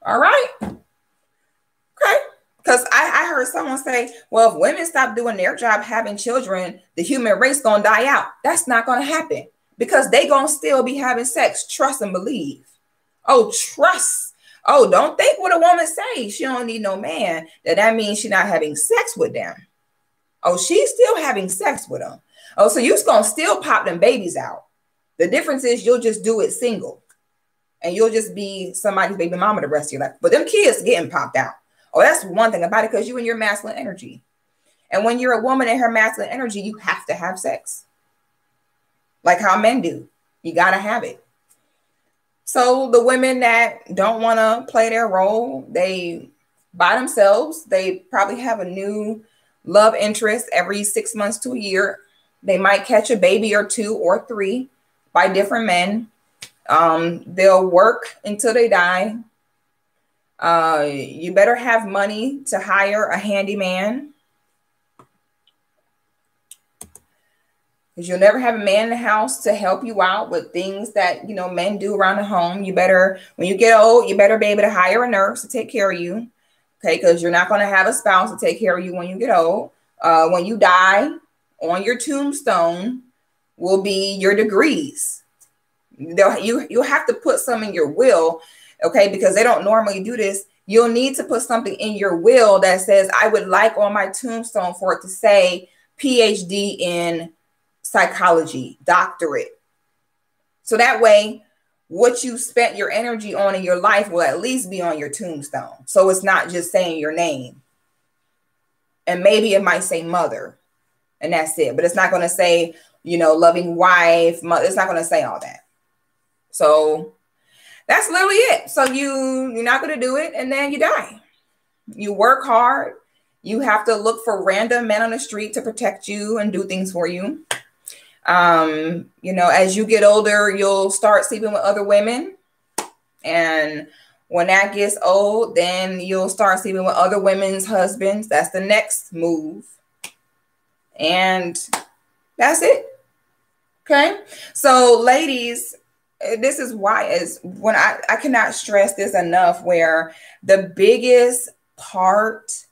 All right. Okay. Because I heard someone say, well, if women stop doing their job having children, the human race going to die out. That's not going to happen because they going to still be having sex. Trust and believe. Oh, trust. Oh, don't think what a woman say. She don't need no man. That means she's not having sex with them. Oh, she's still having sex with them. Oh, so you're going to still pop them babies out. The difference is you'll just do it single. And you'll just be somebody's baby mama the rest of your life. But them kids getting popped out. Oh, that's one thing about it because you and your masculine energy. And when you're a woman in her masculine energy, you have to have sex. Like how men do. You got to have it. So the women that don't want to play their role, they by themselves, they probably have a new love interest every 6 months to a year. They might catch a baby or 2 or 3 by different men. They'll work until they die. You better have money to hire a handyman because you'll never have a man in the house to help you out with things that, men do around the home. You better, when you get old, you better be able to hire a nurse to take care of you. Okay. Because you're not going to have a spouse to take care of you when you get old. When you die, on your tombstone will be your degrees. You'll have to put some in your will. Okay, because they don't normally do this. You'll need to put something in your will that says, I would like on my tombstone for it to say PhD in psychology, doctorate. So that way, what you spent your energy on in your life will at least be on your tombstone. So it's not just saying your name. And maybe it might say mother, and that's it. But it's not going to say, loving wife, mother. It's not going to say all that. So that's literally it. So you're not going to do it and then you die. You work hard. You have to look for random men on the street to protect you and do things for you. As you get older, you'll start sleeping with other women. And when that gets old, then you'll start sleeping with other women's husbands. That's the next move. And that's it. Okay. So ladies, this is why when I cannot stress this enough, where the biggest part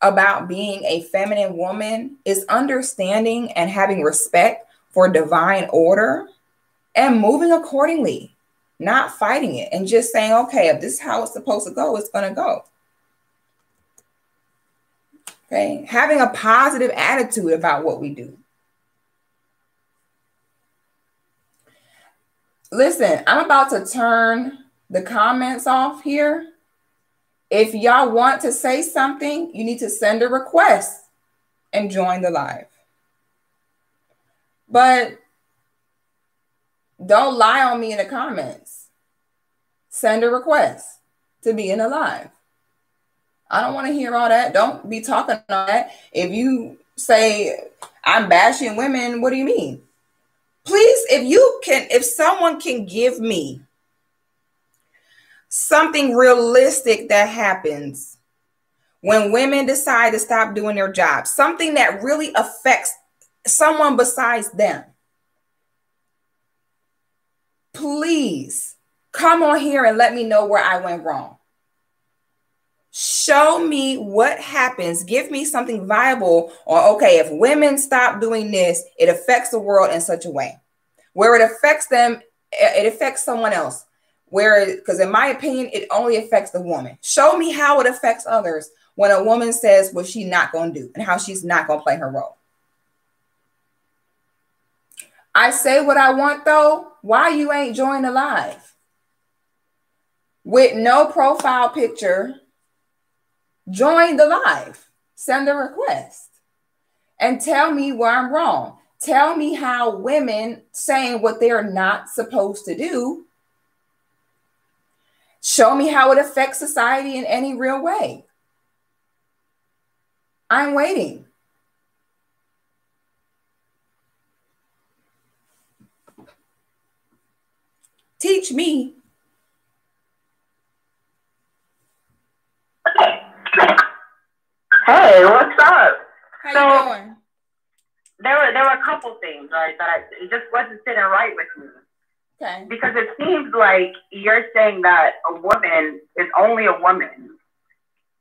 about being a feminine woman is understanding and having respect for divine order and moving accordingly, not fighting it and just saying, okay, if this is how it's supposed to go, it's going to go. Okay. Having a positive attitude about what we do. Listen, I'm about to turn the comments off here. If y'all want to say something, you need to send a request and join the live. But don't lie on me in the comments. Send a request to be in the live. I don't want to hear all that. Don't be talking all that. If you say I'm bashing women, what do you mean? Please, if someone can give me something realistic that happens when women decide to stop doing their job, something that really affects someone besides them, please come on here and let me know where I went wrong. Show me what happens. Give me something viable. Or, okay, if women stop doing this, it affects the world in such a way where it affects them, it affects someone else. Because in my opinion, it only affects the woman. Show me how it affects others when a woman says what she's not going to do and how she's not going to play her role. I say what I want though. Why you ain't join the live? With no profile picture, join the live. Send a request. And tell me where I'm wrong. Tell me how women saying what they're not supposed to do. Show me how it affects society in any real way. I'm waiting. Teach me. Hey, what's up? How you doing? There were a couple things, right, that it just wasn't sitting right with me. Okay. Because it seems like you're saying that a woman is only a woman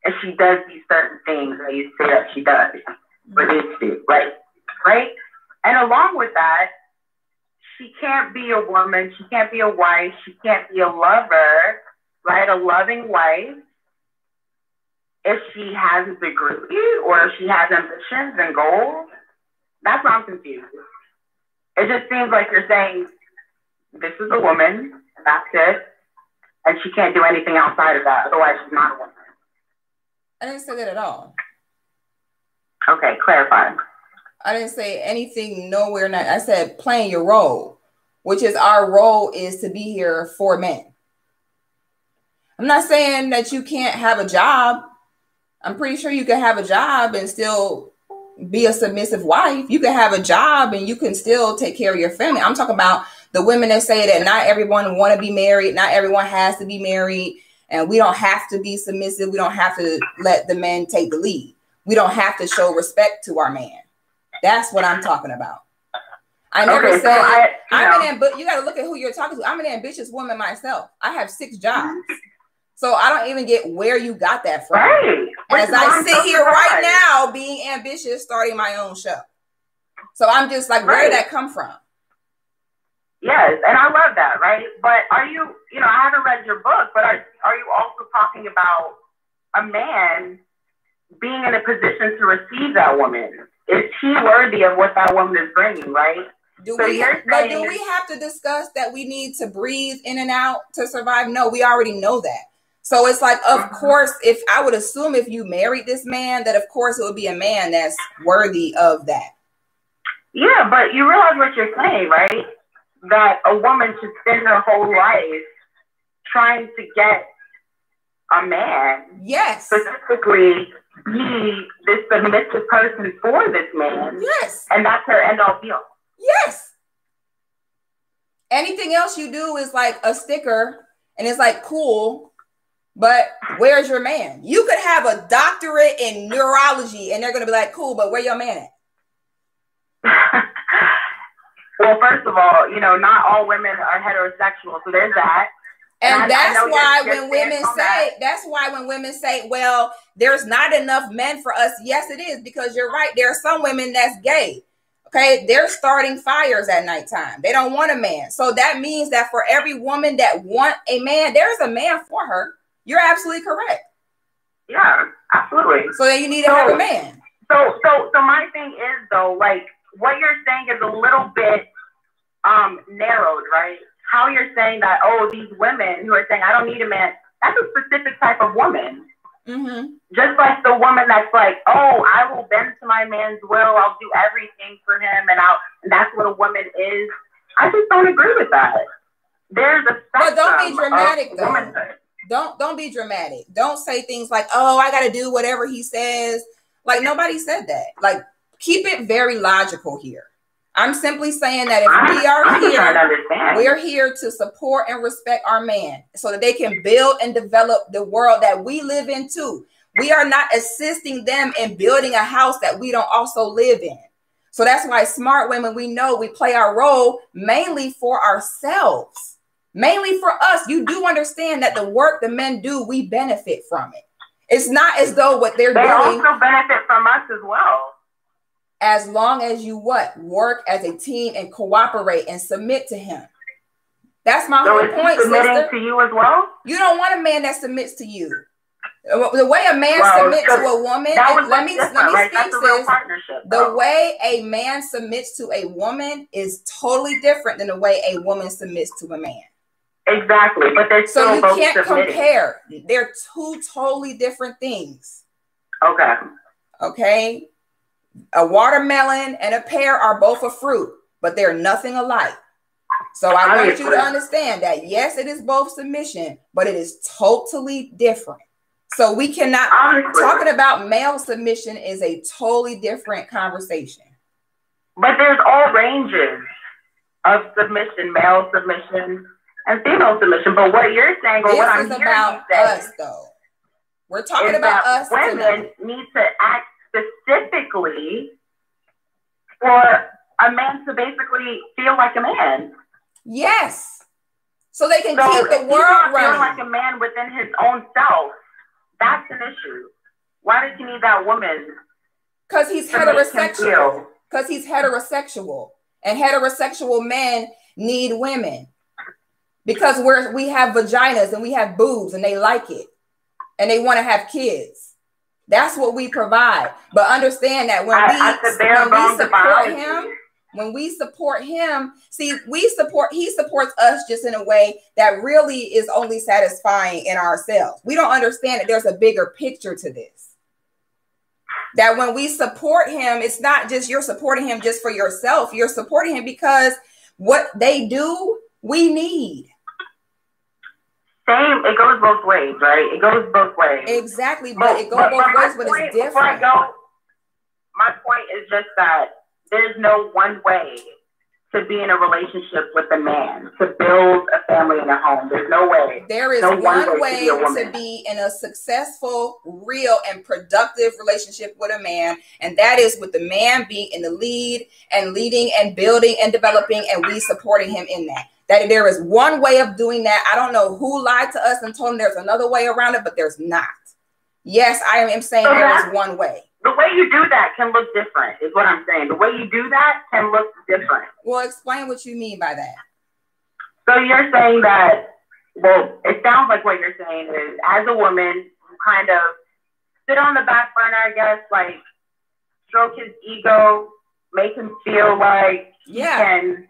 if she does these certain things that you say that she does, or needs to do, right? Right? And along with that, she can't be a woman, she can't be a wife, she can't be a lover, right? A loving wife, if she has a degree or if she has ambitions and goals. That's why I'm confused. It just seems like you're saying this is a woman, and that's it, and she can't do anything outside of that. Otherwise, she's not a woman. I didn't say that at all. Okay, clarify. I didn't say anything nowhere. I said playing your role, which is our role is to be here for men. I'm not saying that you can't have a job. I'm pretty sure you can have a job and still be a submissive wife. You can have a job and you can still take care of your family. I'm talking about the women that say that not everyone want to be married. Not everyone has to be married. And we don't have to be submissive. We don't have to let the men take the lead. We don't have to show respect to our man. That's what I'm talking about. I never said but you got to look at who you're talking to. I'm an ambitious woman myself. I have 6 jobs. So I don't even get where you got that from. Right. As I sit here right now being ambitious, starting my own show. So I'm just like, where did that come from? Yes, and I love that, right? But are you, I haven't read your book, but are you also talking about a man being in a position to receive that woman? Is he worthy of what that woman is bringing, right? Do we have to discuss that we need to breathe in and out to survive? No, we already know that. So it's like, of course, if I would assume if you married this man, that of course it would be a man that's worthy of that. Yeah, but you realize what you're saying, right? That a woman should spend her whole life trying to get a man. Yes. Specifically be this submissive person for this man. Yes. And that's her end all be all. Yes. Anything else you do is like a sticker and it's like cool, but where's your man? You could have a doctorate in neurology and they're going to be like, cool, but where your man at? Well, first of all, not all women are heterosexual, so there's that. And that's why when women say, well, there's not enough men for us. Yes, it is, because you're right. There are some women that's gay. Okay, they're starting fires at nighttime. They don't want a man. So that means that for every woman that want a man, there's a man for her. You're absolutely correct. Yeah, absolutely. So then you need to have a man. So my thing is though, like what you're saying is a little bit narrowed, right? How you're saying that, these women who are saying I don't need a man, that's a specific type of woman. Mm-hmm. Just like the woman that's like, I will bend to my man's will, I'll do everything for him, and that's what a woman is. I just don't agree with that. There's a spectrum. But don't be dramatic though. Don't be dramatic. Don't say things like, I gotta do whatever he says. Like nobody said that. Like keep it very logical here. I'm simply saying that if we are here, we're here to support and respect our man so that they can build and develop the world that we live in too. We are not assisting them in building a house that we don't also live in. So that's why smart women, we know we play our role mainly for ourselves, mainly for us. You do understand that the work the men do, we benefit from it. It's not as though what they're doing. They also benefit from us as well. As long as you work as a team and cooperate and submit to him. That's my whole point, submitting sister. To you as well? You don't want a man that submits to you. The way a man submits to a woman, let me right? speak, sis. The way a man submits to a woman is totally different than the way a woman submits to a man. Exactly, but they're still so you both can't submitting. Compare. They're two totally different things. Okay. Okay. A watermelon and a pear are both a fruit, but they're nothing alike. So I want you to understand that yes, it is both submission, but it is totally different. So we cannot talking about male submission is a totally different conversation. But there's all ranges of submission, male submission and female submission. But what you're saying, or what I'm hearing you say, us though. We're talking about us. Women need to act specifically for a man to basically feel like a man. Yes. So they can keep the world running. Feel like a man within his own self. That's an issue. Why does he need that woman? Because he's heterosexual. Because he's heterosexual. And heterosexual men need women. Because we have vaginas and we have boobs and they like it. And they want to have kids. That's what we provide. But understand that when we support him, see, he supports us just in a way that really is only satisfying in ourselves. We don't understand that there's a bigger picture to this. That when we support him, it's not just you're supporting him just for yourself. You're supporting him because what they do, we need. Same, it goes both ways, right? It goes both ways. Exactly, but it goes both ways, but it's different. Before I go, my point is just that there's no one way to be in a relationship with a man, to build a family and a home. There's no way. There is one way to be in a successful, real, and productive relationship with a man, and that is with the man being in the lead and leading and building and developing, and we supporting him in that. That there is one way of doing that. I don't know who lied to us and told them there's another way around it, but there's not. Yes, I am saying there is one way. The way you do that can look different, is what I'm saying. The way you do that can look different. Well, explain what you mean by that. So you're saying that, well, it sounds like what you're saying is, as a woman, you kind of sit on the back burner, I guess, like stroke his ego, make him feel like he can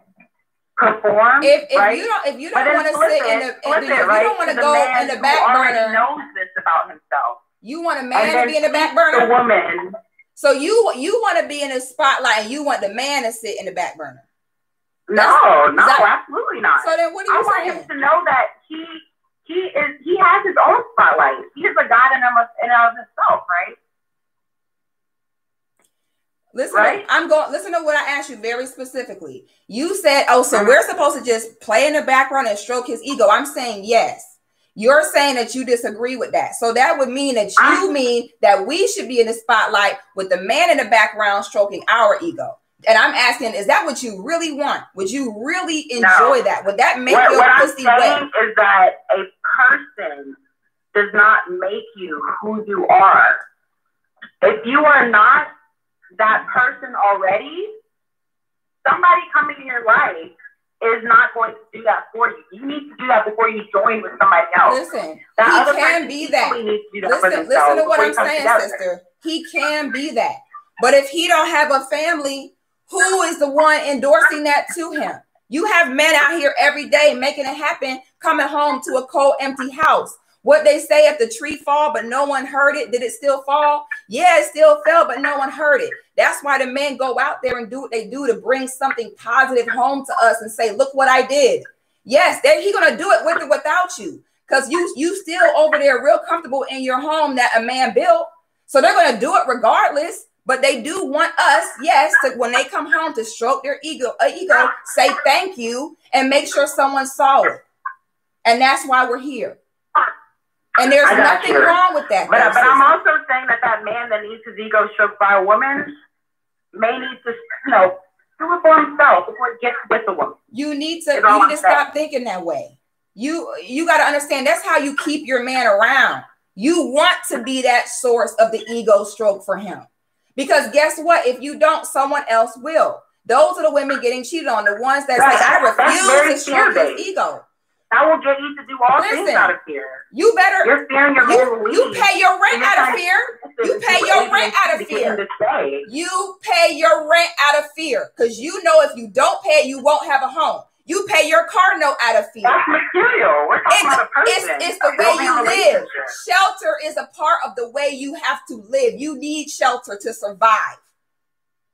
perform. If you don't want to sit in the, if you don't want to go in the back burner, knows this about himself. You want a man to be in the back burner? The woman. So you want to be in the spotlight and you want the man to sit in the back burner? Absolutely not. So then what are you saying? I want him to know that he has his own spotlight. He is a God in and of himself, right? Listen to what I asked you very specifically. You said, so we're supposed to just play in the background and stroke his ego. I'm saying yes. You're saying that you disagree with that. So that would mean that you mean that we should be in the spotlight with the man in the background stroking our ego. And I'm asking, is that what you really want? Would you really enjoy that? Would that make your pussy wet? What I'm saying is that a person does not make you who you are. If you are not that person already, somebody coming in your life is not going to do that for you. You need to do that before you join with somebody else. Listen, he can be that. Listen to what I'm saying, sister. He can be that. But if he don't have a family, who is the one endorsing that to him? You have men out here every day making it happen, coming home to a cold, empty house. What they say, if the tree fall, but no one heard it, did it still fall? Yeah, it still fell, but no one heard it. That's why the men go out there and do what they do to bring something positive home to us and say, look what I did. Yes, he's going to do it with or without you, because you still over there real comfortable in your home that a man built. So they're going to do it regardless, but they do want us, yes, to, when they come home, to stroke their ego, say thank you, and make sure someone saw it. And that's why we're here. And there's nothing wrong with that. But I'm also saying that man that needs his ego stroked by a woman may need to, do it for himself before he gets with the woman. You need to stop thinking that way. You got to understand, that's how you keep your man around. You want to be that source of the ego stroke for him. Because guess what? If you don't, someone else will. Those are the women getting cheated on, the ones that say, I refuse to stroke his ego. That will get you to do all things out of fear. You better. You're fearing your man will leave. You pay your rent out of fear. You pay your rent out of fear. You pay your rent out of fear because you know if you don't pay, you won't have a home. You pay your car note out of fear. That's material. We're talking about a person. It's the way you live. Shelter is a part of the way you have to live. You need shelter to survive.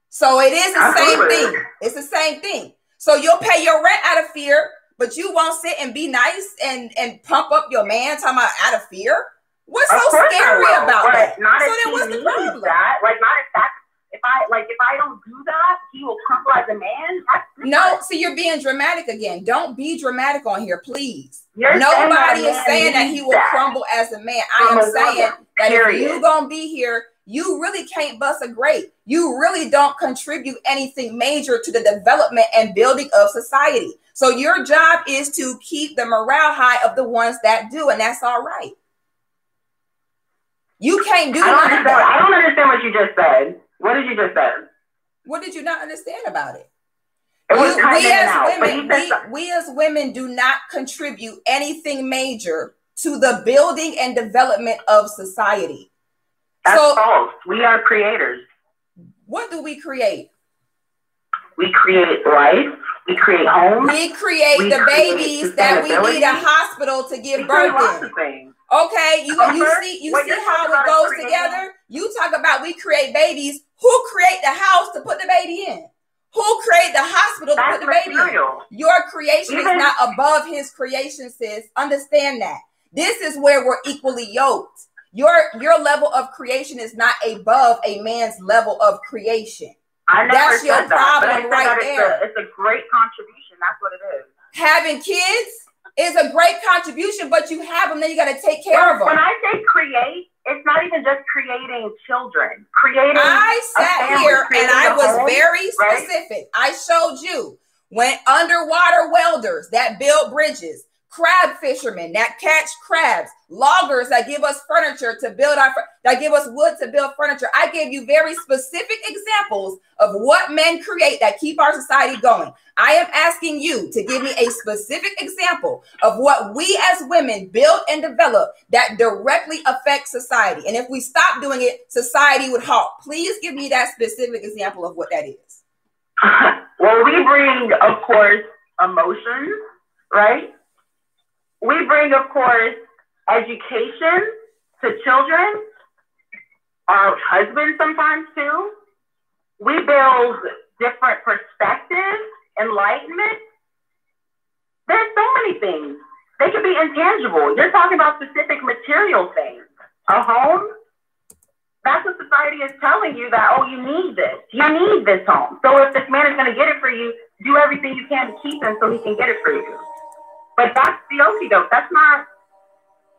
So it is the same thing. It's the same thing. So you'll pay your rent out of fear, but you won't sit and be nice and pump up your man talking about out of fear. What's so scary about that? Not so if then what's the problem? That. Like not if that. If I don't do that, he will crumble as a man. No, see, you're being dramatic again. Don't be dramatic on here, please. Nobody is saying that he will crumble as a man. I am saying that if you're gonna be here, you really can't bust a grape. You really don't contribute anything major to the development and building of society. So your job is to keep the morale high of the ones that do, and that's all right. You can't do that. I don't understand what you just said. What did you just say? What did you not understand about it? We as women do not contribute anything major to the building and development of society. That's false. We are creators. What do we create? We create life. We create homes. We create the babies that we need a hospital to give birth in. Okay, you see how it goes together? You talk about we create babies. Who create the house to put the baby in? Who create the hospital to put the baby in? Your creation is not above his creation, sis. Understand that. This is where we're equally yoked. Your level of creation is not above a man's level of creation. That's your problem right there. It's a great contribution. That's what it is. Having kids is a great contribution, but you have them, then you got to take care of them. When I say create, it's not even just creating children. I sat here and I was very specific. I showed you when underwater welders that build bridges, crab fishermen that catch crabs, loggers that give us furniture to build that give us wood to build furniture. I gave you very specific examples of what men create that keep our society going. I am asking you to give me a specific example of what we as women build and develop that directly affects society. And if we stop doing it, society would halt. Please give me that specific example of what that is. Well, we bring, of course, emotions, right? We bring, of course, education to children, our husbands sometimes too. We build different perspectives, enlightenment. There's so many things. They could be intangible. You're talking about specific material things. A home, that's what society is telling you that, oh, you need this. You need this home. So if this man is going to get it for you, do everything you can to keep him so he can get it for you. But that's the okie doke. That's not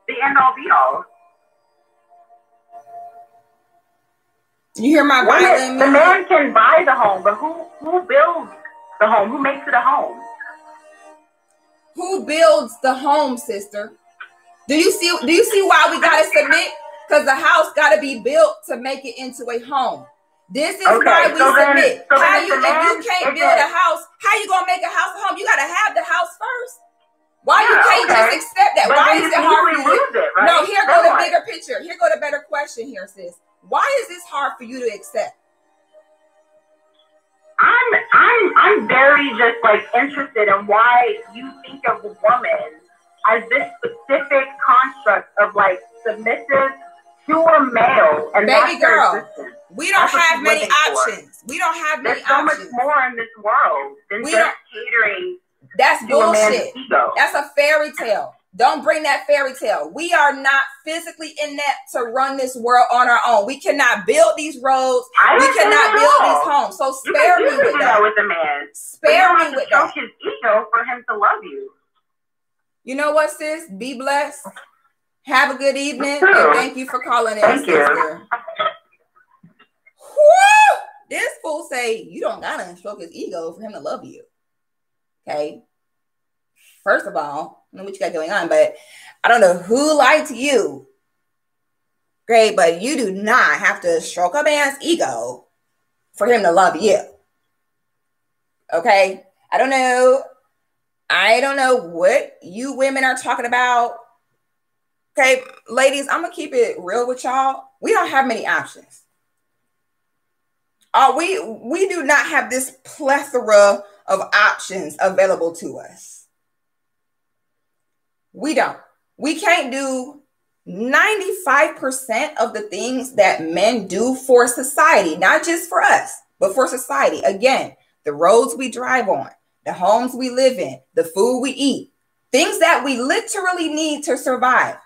the end all be all. You hear my violin? The man can buy the home, but who builds the home? Who makes it a home? Who builds the home, sister? Do you see why we gotta submit? Because the house gotta be built to make it into a home. This is why we submit. If you can't build a house, how you gonna make a house a home? You gotta have the house first. Why you can't just accept that? But why is it hard for you? Right? No, here go the bigger picture. Here go the better question here, sis. Why is this hard for you to accept? I'm very just like interested in why you think of a woman as this specific construct of like submissive, pure male. And baby girl, we don't have many options. We don't have many options. There's so much more in this world than just catering. That's bullshit. That's a fairy tale. Don't bring that fairy tale. We are not physically inept to run this world on our own. We cannot build these roads. We cannot build these homes. So spare me with that. With a man. Spare me with that. His ego for him to love you. You know what, sis? Be blessed. Have a good evening. And thank you for calling in, sister. Woo! This fool say you don't gotta stroke his ego for him to love you. Okay. First of all, I don't know what you got going on, but I don't know who lied to you. Great, but you do not have to stroke a man's ego for him to love you. Okay? I don't know I don't know what you women are talking about. Okay, ladies, I'm gonna keep it real with y'all. We don't have many options. We do not have this plethora of options available to us. We don't. We can't do 95% of the things that men do for society, not just for us, but for society. Again, the roads we drive on, the homes we live in, the food we eat, things that we literally need to survive.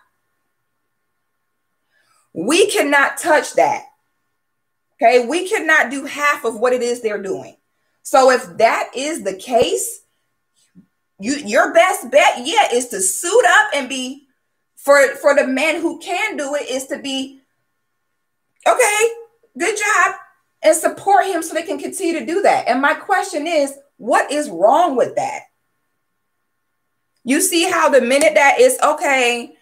We cannot touch that. Okay, we cannot do half of what it is they're doing. So if that is the case, your best bet, yeah, is to suit up and be, for the men who can do it, is to be, okay, good job, and support him so they can continue to do that. And my question is, what is wrong with that? You see how the minute that is okay,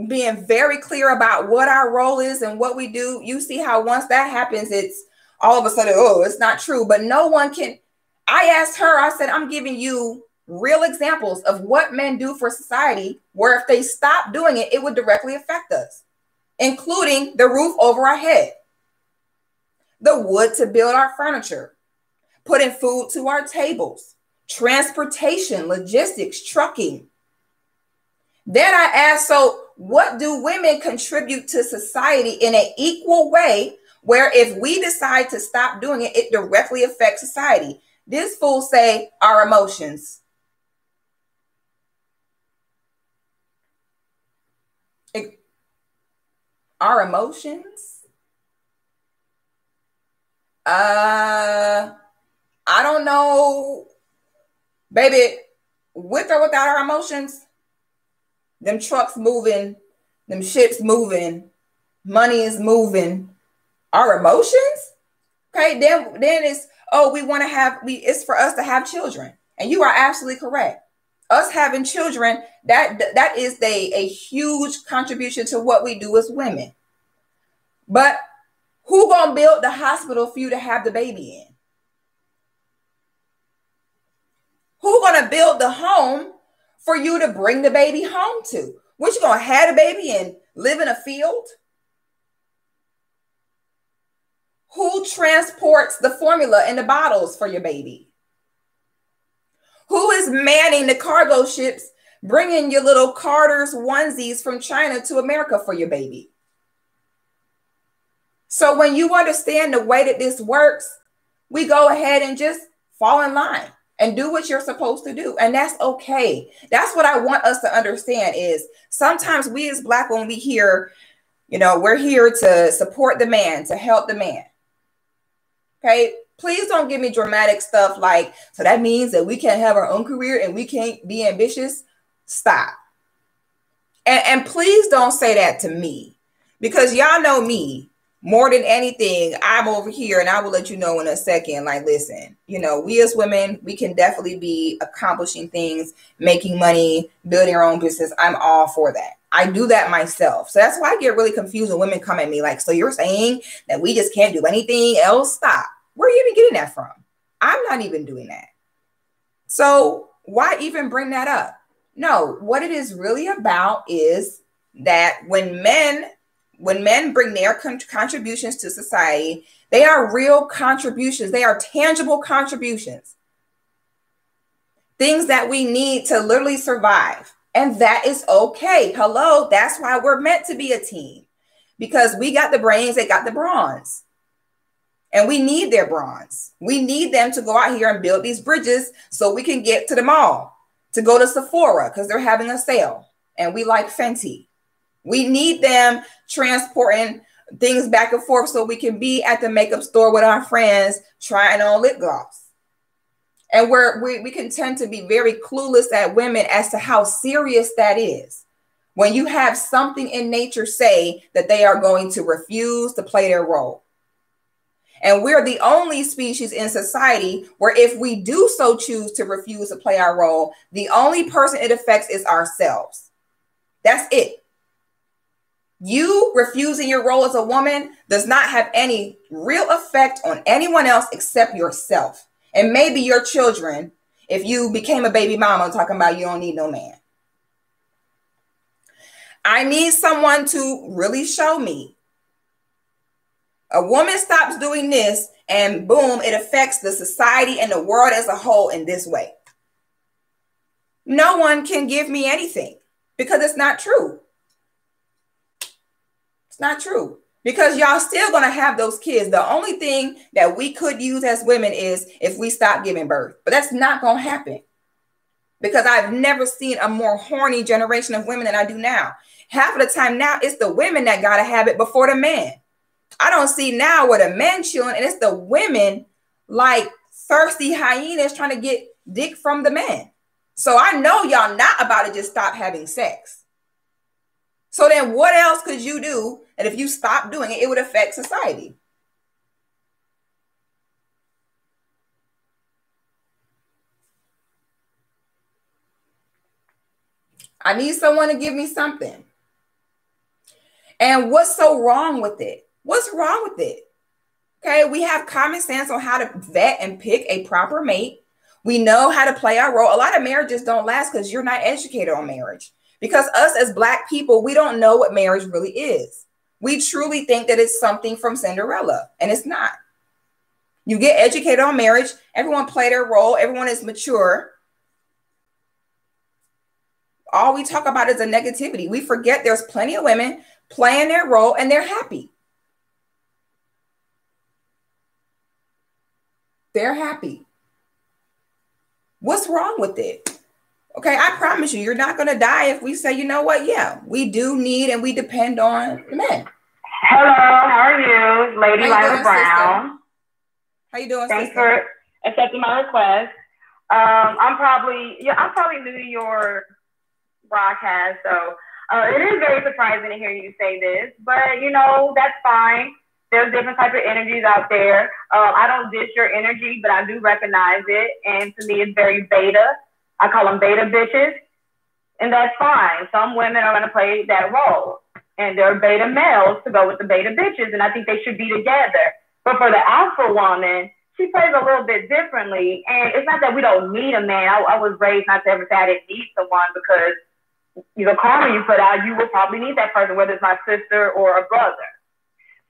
being very clear about what our role is and what we do, you see how once that happens, it's all of a sudden, oh, it's not true. But no one can. I asked her, I said, I'm giving you real examples of what men do for society, where if they stop doing it, it would directly affect us, including the roof over our head, the wood to build our furniture, putting food to our tables, transportation, logistics, trucking. Then I asked, so what do women contribute to society in an equal way, where if we decide to stop doing it, it directly affects society? This fool say our emotions. Our emotions? I don't know, baby, with or without our emotions, them trucks moving, them ships moving, money is moving. Our emotions? Okay, then it's, oh, we want to have, it's for us to have children. And you are absolutely correct. Us having children, that is a huge contribution to what we do as women. But who gonna build the hospital for you to have the baby in? Who gonna build the home for you to bring the baby home to? What, you gonna have the baby and live in a field? Who transports the formula in the bottles for your baby? Who is manning the cargo ships, bringing your little Carter's onesies from China to America for your baby? So when you understand the way that this works, we go ahead and just fall in line and do what you're supposed to do. And that's okay. That's what I want us to understand is sometimes we as Black women, we hear, we're here to support the man, to help the man. Okay, please don't give me dramatic stuff like, so that means that we can't have our own career and we can't be ambitious. Stop. And please don't say that to me, because y'all know me more than anything. I'm over here, and I will let you know in a second. Like, listen, we as women, we can definitely be accomplishing things, making money, building our own business. I'm all for that. I do that myself. So that's why I get really confused when women come at me like, so you're saying that we just can't do anything else? Stop. Where are you even getting that from? I'm not even doing that. So why even bring that up? No, what it is really about is that when men bring their contributions to society, they are real contributions. They are tangible contributions. Things that we need to literally survive. And that is okay. Hello, that's why we're meant to be a team. Because we got the brains, they got the bronze. And we need their bronze. We need them to go out here and build these bridges so we can get to the mall, to go to Sephora because they're having a sale and we like Fenty. We need them transporting things back and forth so we can be at the makeup store with our friends trying on lip gloss. And we can tend to be very clueless at women as to how serious that is. When you have something in nature say that they are going to refuse to play their role. And we're the only species in society where if we do so choose to refuse to play our role, the only person it affects is ourselves. That's it. You refusing your role as a woman does not have any real effect on anyone else except yourself. And maybe your children, if you became a baby mama, talking about you don't need no man. I need someone to really show me. A woman stops doing this and boom, it affects the society and the world as a whole in this way. No one can give me anything because it's not true. It's not true. Because y'all still going to have those kids. The only thing that we could use as women is if we stop giving birth. But that's not going to happen. Because I've never seen a more horny generation of women than I do now. Half of the time now, it's the women that got to have it before the men. I don't see now where the men chilling, and it's the women like thirsty hyenas trying to get dick from the men. So I know y'all not about to just stop having sex. So then what else could you do that if you stop doing it, it would affect society? I need someone to give me something. And what's so wrong with it? What's wrong with it? Okay, we have common sense on how to vet and pick a proper mate. We know how to play our role. A lot of marriages don't last because you're not educated on marriage. Because us as Black people, we don't know what marriage really is. We truly think that it's something from Cinderella, and it's not. You get educated on marriage. Everyone play their role. Everyone is mature. All we talk about is the negativity. We forget there's plenty of women playing their role and they're happy. They're happy. What's wrong with it? Okay, I promise you, you're not going to die if we say, you know what? Yeah, we do need and we depend on the men. Hello, how are you? Lady Lyra Brown. Sister? How you doing, Thanks sister? for accepting my request. I'm probably new to your broadcast, so it is very surprising to hear you say this, but you know, that's fine. There's different types of energies out there. I don't dish your energy, but I do recognize it, and to me, it's very beta. I call them beta bitches, and that's fine. Some women are going to play that role, and there are beta males to go with the beta bitches, and I think they should be together. But for the alpha woman, she plays a little bit differently, and it's not that we don't need a man. I was raised not to ever say I didn't need someone, because the karma you put out, you will probably need that person, whether it's my sister or a brother.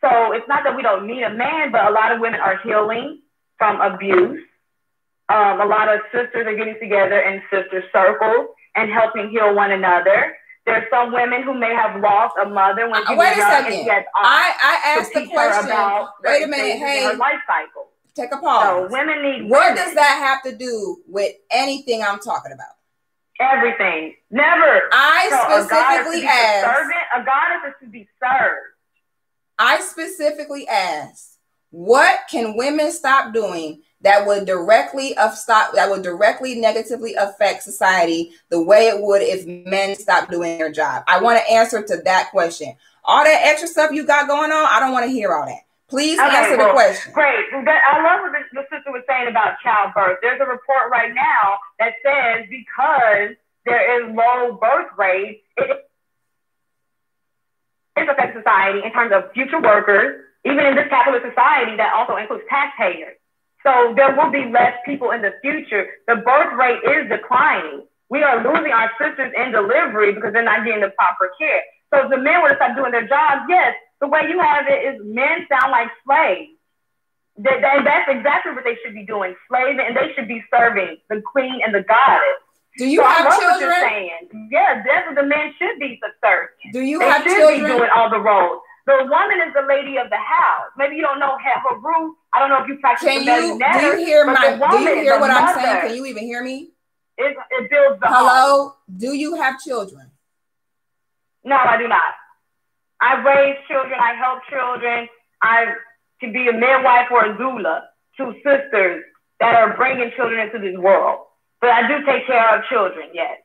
So it's not that we don't need a man, but a lot of women are healing from abuse. A lot of sisters are getting together in sister circles and helping heal one another. There's some women who may have lost a mother when she was young, and she has I asked the question. Wait a minute. Hey, her life cycle. Take a pause. So women need. What does that have to do with anything I'm talking about? Everything. Never. I specifically asked. A goddess is to be served. I specifically asked, what can women stop doing that would directly negatively affect society the way it would if men stopped doing their job? I want to answer to that question. All that extra stuff you got going on, I don't want to hear all that. Please answer the question. Great. I love what the sister was saying about childbirth. There's a report right now that says because there is low birth rate, it affects society in terms of future workers, even in this capitalist society that also includes taxpayers. So there will be less people in the future. The birth rate is declining. We are losing our sisters in delivery because they're not getting the proper care. So if the men were to start doing their jobs, yes, the way you have it is men sound like slaves. And that's exactly what they should be doing, slaving, and they should be serving the queen and the goddess. Do you have children? What you're saying. Yeah, that's what the men should be subservient. Do you have children? They should be doing all the roles. The woman is the lady of the house. Maybe you don't know her roots. I don't know if you practice do you hear what I'm saying? Can you even hear me? It builds the Hello? home. Do you have children? No, I do not. I raise children. I help children. I can be a midwife or a doula to sisters that are bringing children into this world. But I do take care of children, yes.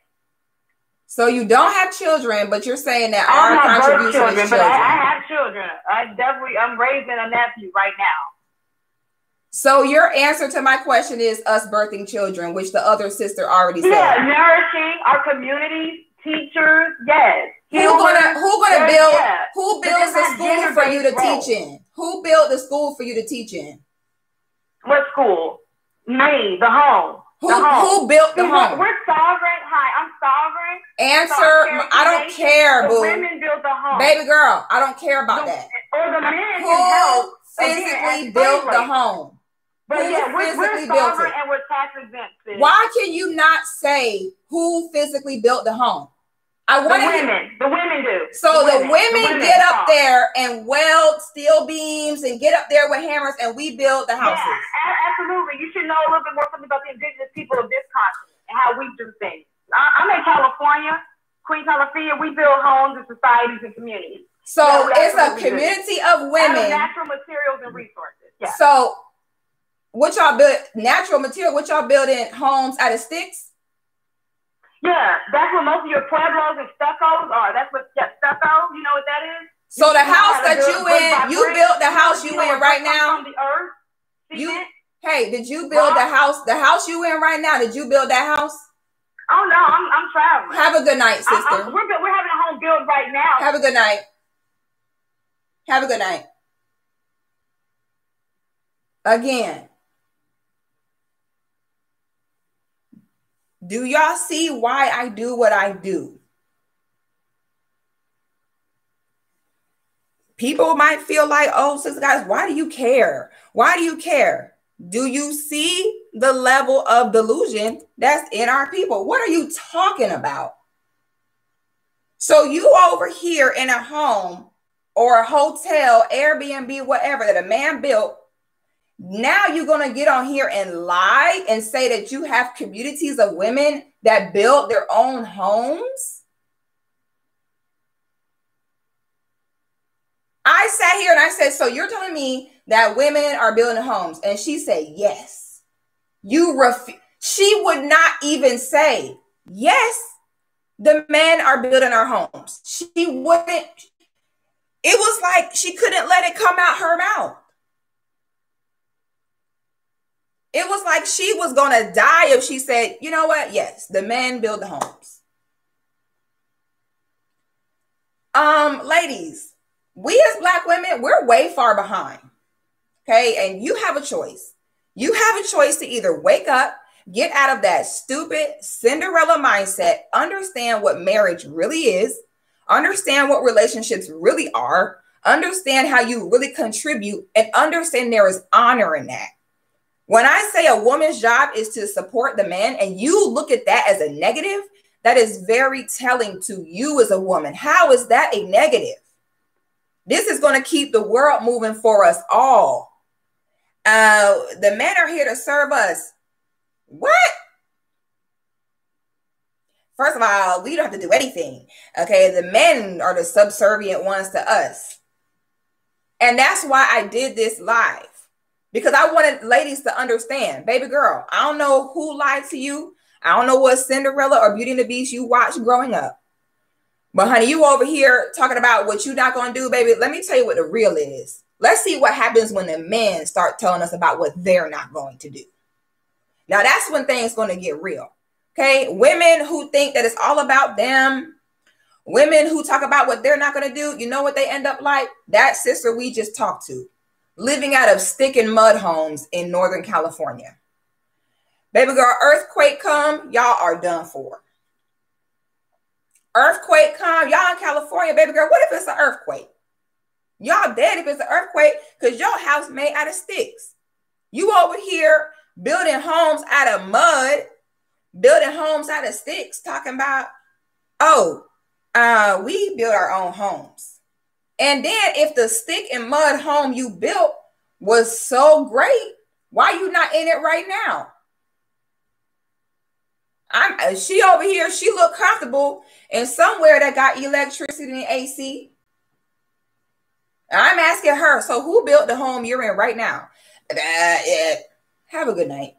So you don't have children, but you're saying that our contribution children, is children. But I have children. I'm raising a nephew right now. So your answer to my question is us birthing children, which the other sister already said. Yeah, nourishing our communities, teachers, yes. Who builds the school for you to teach in? Who built the school for you to teach in? What school? Me, the home. Who built the home? We're sovereign. Hi, I'm sovereign. Answer. I don't care, the boo. Women built the home. Baby girl, I don't care about that. Or the men who physically built the home? But who yeah, we're sovereign and we're tax exempt. Why can you not say who physically built the home? I want the women do. So the women get up there and weld steel beams and get up there with hammers and we build the houses. Yeah, absolutely. You should know a little bit more something about the indigenous people of this continent and how we do things. I'm in California, Queen California. We build homes and societies and communities. So it's a community of women. Natural materials and resources. Yeah. So what y'all build? Natural material. What y'all building homes out of sticks? Yeah, that's what most of your pueblos and stuccos are. That's what stucco. You know what that is? So the house that you built the house you in right now. From the earth. Hey, did you build the house? The house you in right now? Did you build that house? Oh no, I'm traveling. Have a good night, sister. We're having a home build right now. Have a good night. Have a good night. Again. Do y'all see why I do what I do? People might feel like, oh, sister guys, why do you care? Why do you care? Do you see the level of delusion that's in our people? What are you talking about? So you over here in a home or a hotel, Airbnb, whatever, that a man built. Now you're going to get on here and lie and say that you have communities of women that build their own homes. I sat here and I said, so you're telling me that women are building homes? And she said, yes. She would not even say, yes, the men are building our homes. She wouldn't. It was like she couldn't let it come out her mouth. It was like she was going to die if she said, you know what? Yes, the men build the homes. Ladies, we as Black women, we're way far behind. Okay. And you have a choice. You have a choice to either wake up, get out of that stupid Cinderella mindset, understand what marriage really is, understand what relationships really are, understand how you really contribute, and understand there is honor in that. When I say a woman's job is to support the man and you look at that as a negative, that is very telling to you as a woman. How is that a negative? This is going to keep the world moving for us all. The men are here to serve us. What? First of all, we don't have to do anything. Okay, the men are the subservient ones to us. And that's why I did this live. Because I wanted ladies to understand, baby girl, I don't know who lied to you. I don't know what Cinderella or Beauty and the Beast you watched growing up. But honey, you over here talking about what you're not going to do, baby. Let me tell you what the real is. Let's see what happens when the men start telling us about what they're not going to do. Now, that's when things going to get real. Okay, women who think that it's all about them, women who talk about what they're not going to do, you know what they end up like? That sister we just talked to. Living out of stick and mud homes in Northern California. Baby girl, earthquake come, y'all are done for. Earthquake come, y'all in California, baby girl, what if it's an earthquake? Y'all dead if it's an earthquake because your house made out of sticks. You over here building homes out of mud, building homes out of sticks, talking about, we build our own homes. And then if the stick and mud home you built was so great, why you not in it right now? She over here, she look comfortable in somewhere that got electricity and AC. I'm asking her, so who built the home you're in right now? Have a good night.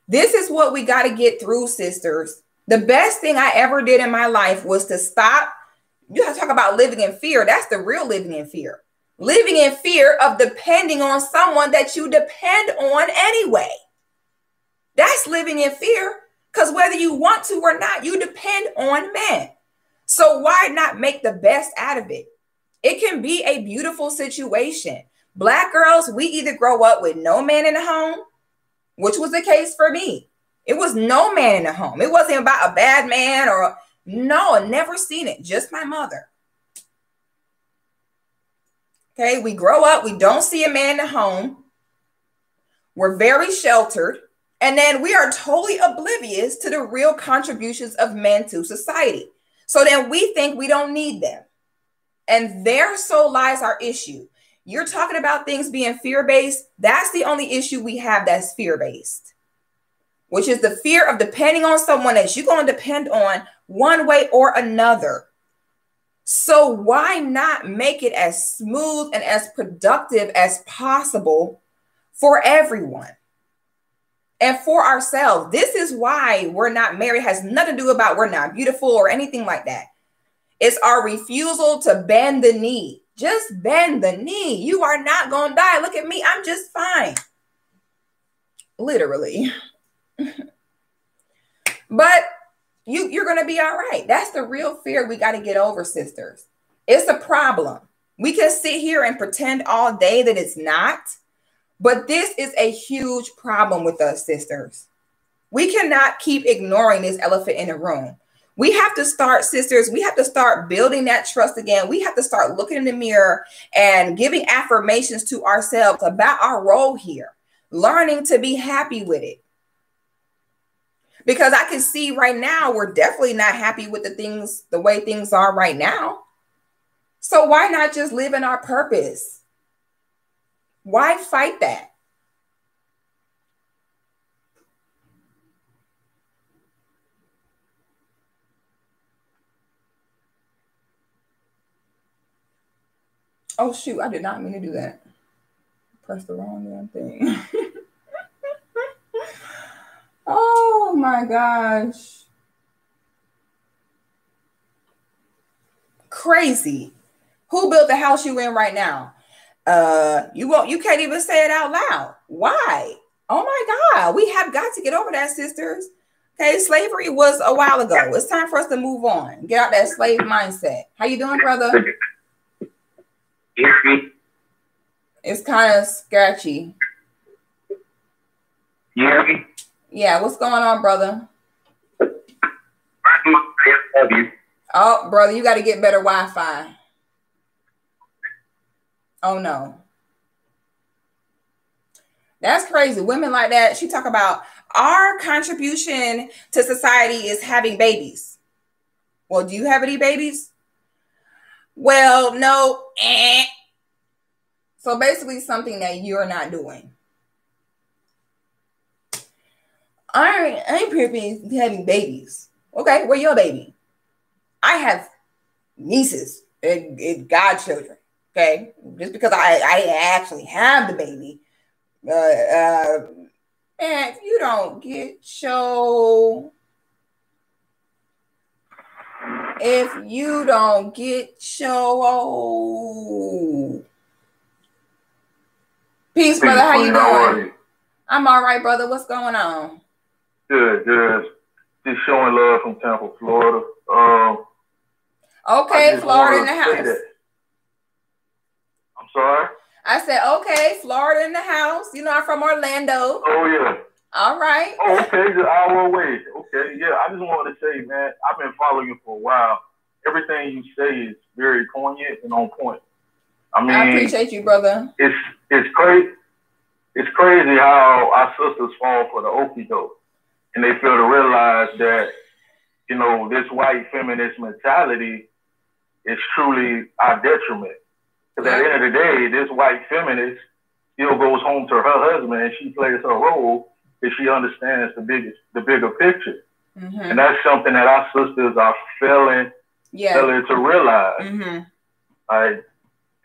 This is what we got to get through, sisters. The best thing I ever did in my life was to stop. You have to talk about living in fear. That's the real living in fear. Living in fear of depending on someone that you depend on anyway. That's living in fear because whether you want to or not, you depend on men. So why not make the best out of it? It can be a beautiful situation. Black girls, we either grow up with no man in the home, which was the case for me. It was no man in the home. It wasn't about a bad man or no, never seen it. Just my mother. Okay, we grow up, we don't see a man in the home. We're very sheltered. And then we are totally oblivious to the real contributions of men to society. So then we think we don't need them. And there so lies our issue. You're talking about things being fear-based. That's the only issue we have that's fear-based, which is the fear of depending on someone that you're going to depend on one way or another. So why not make it as smooth and as productive as possible for everyone and for ourselves? This is why we're not married. It has nothing to do about we're not beautiful or anything like that. It's our refusal to bend the knee. Just bend the knee. You are not going to die. Look at me. I'm just fine. Literally. But you're going to be all right. That's the real fear we got to get over, sisters. It's a problem. We can sit here and pretend all day that it's not, but this is a huge problem with us, sisters. We cannot keep ignoring this elephant in the room. We have to start, sisters, we have to start building that trust again. We have to start looking in the mirror and giving affirmations to ourselves about our role here, learning to be happy with it. Because I can see right now, we're definitely not happy with the way things are right now. So why not just live in our purpose? Why fight that? Oh, shoot, I did not mean to do that. Press the wrong damn thing. Oh, my gosh. Crazy. Who built the house you in right now? You can't even say it out loud. Why? Oh, my God. We have got to get over that, sisters. Okay, slavery was a while ago. It's time for us to move on. Get out that slave mindset. How you doing, brother? It's kind of scratchy. You hear me? Yeah, what's going on, brother? I love you. Oh, brother, you got to get better Wi-Fi. Oh, no. That's crazy. Women like that, she talk about our contribution to society is having babies. Well, do you have any babies? Well, no. So basically something that you're not doing. I ain't purpose having babies. Okay, where your baby? I have nieces and godchildren. Okay, just because I actually have the baby, and if you don't get your peace, brother. How you doing? I'm all right, brother. What's going on? Good. Just showing love from Tampa, Florida. Okay, Florida in the house. I'm sorry? I said, okay, Florida in the house. You know, I'm from Orlando. Oh, yeah. All right. Oh, okay, just an hour away. Okay, yeah, I just wanted to say, man, I've been following you for a while. Everything you say is very poignant and on point. I mean, I appreciate you, brother. It's crazy. It's crazy how our sisters fall for the okie doke. And they fail to realize that, you know, this white feminist mentality is truly our detriment. Because at the end of the day, this white feminist still goes home to her husband and she plays her role if she understands the bigger picture. Mm-hmm. And that's something that our sisters are failing to realize. Mm-hmm.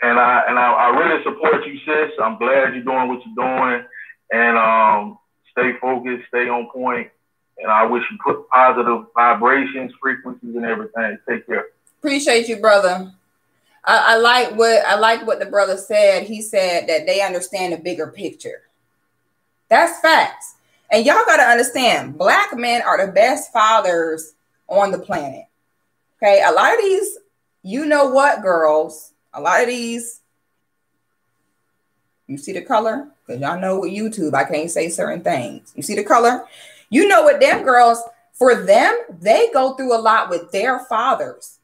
And I really support you, sis. I'm glad you're doing what you're doing. And stay focused, stay on point. And I wish you put positive vibrations, frequencies, and everything. Take care. Appreciate you, brother. I like what the brother said. He said that they understand the bigger picture. That's facts. And y'all got to understand, Black men are the best fathers on the planet. Okay, a lot of these, you know what, girls, a lot of these You see the color? Because y'all know with YouTube, I can't say certain things. You see the color? You know what them girls, for them, they go through a lot with their fathers.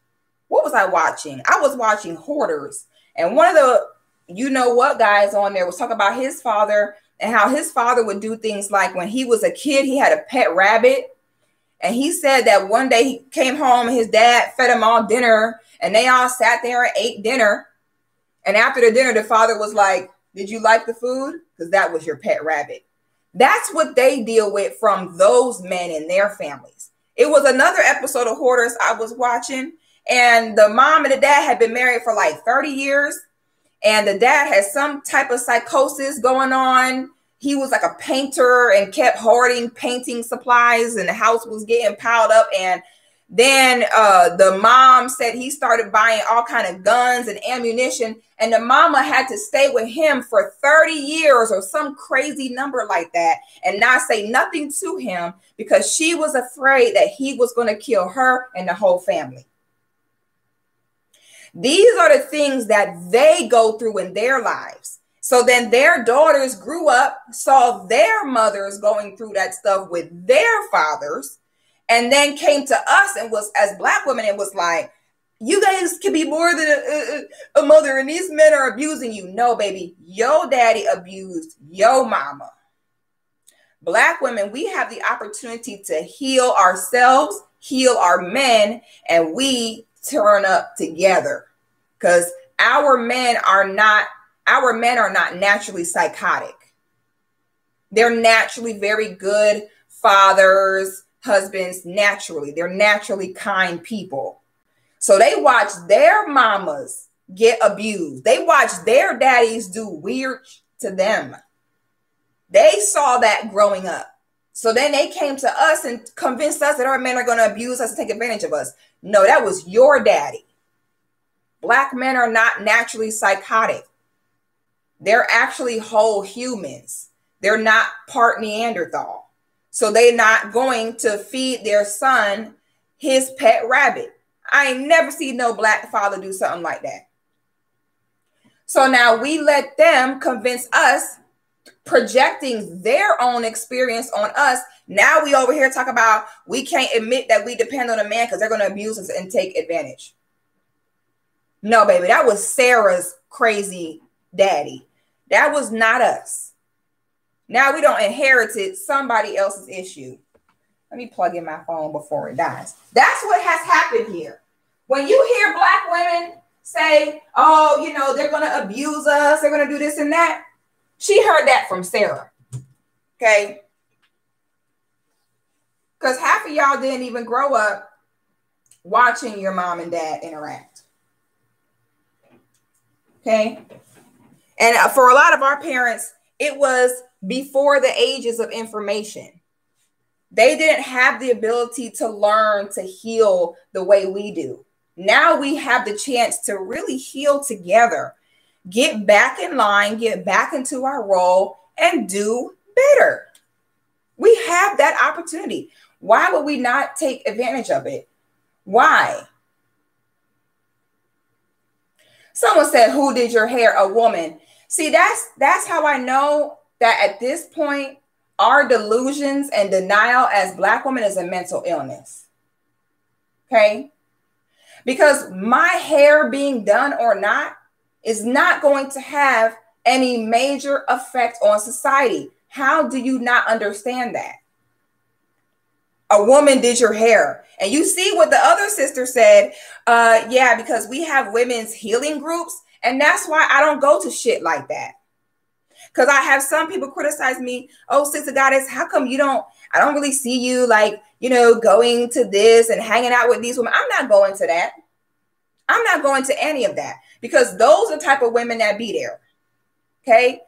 What was I watching? I was watching Hoarders. And one of the, you know what, guys on there was talking about his father and how his father would do things like when he was a kid, he had a pet rabbit. And he said that one day he came home and his dad fed him all dinner and they all sat there and ate dinner. And after the dinner, the father was like, did you like the food? Because that was your pet rabbit. That's what they deal with from those men and their families. It was another episode of Hoarders I was watching. And the mom and the dad had been married for like 30 years. And the dad had some type of psychosis going on. He was like a painter and kept hoarding painting supplies and the house was getting piled up. And then the mom said he started buying all kind of guns and ammunition. And the mama had to stay with him for 30 years or some crazy number like that and not say nothing to him because she was afraid that he was going to kill her and the whole family. These are the things that they go through in their lives. So then their daughters grew up, saw their mothers going through that stuff with their fathers, and then came to us and was, as Black women, it was like, you guys can be more than a mother and these men are abusing you. No, baby, your daddy abused your mama. Black women, we have the opportunity to heal ourselves, heal our men, and we turn up together because our men are not naturally psychotic. They're naturally very good fathers, husbands, naturally. They're naturally kind people. So they watch their mamas get abused. They watch their daddies do weird to them. They saw that growing up. So then they came to us and convinced us that our men are going to abuse us and take advantage of us. No, that was your daddy. Black men are not naturally psychotic. They're actually whole humans. They're not part Neanderthal. So they're not going to feed their son his pet rabbit. I ain't never seen no Black father do something like that. So now we let them convince us, projecting their own experience on us. Now we over here talk about we can't admit that we depend on a man because they're going to abuse us and take advantage. No, baby, that was Sarah's crazy daddy. That was not us. Now we don't inherit it, somebody else's issue. Let me plug in my phone before it dies. That's what has happened here. When you hear Black women say, oh, you know, they're going to abuse us, they're going to do this and that. She heard that from Sarah. Okay. Because half of y'all didn't even grow up watching your mom and dad interact. Okay. And for a lot of our parents, it was before the ages of information. They didn't have the ability to learn to heal the way we do. Now we have the chance to really heal together, get back in line, get back into our role, and do better. We have that opportunity. Why would we not take advantage of it? Why? Someone said, who did your hair? A woman. See, that's how I know that at this point, our delusions and denial as Black women is a mental illness. Okay? Because my hair being done or not is not going to have any major effect on society. How do you not understand that? A woman did your hair. And you see what the other sister said. Yeah, because we have women's healing groups. And that's why I don't go to shit like that. Because I have some people criticize me. Oh, Sister Goddess, how come I don't really see you like, going to this and hanging out with these women. I'm not going to that. I'm not going to any of that because those are the type of women that be there. Okay.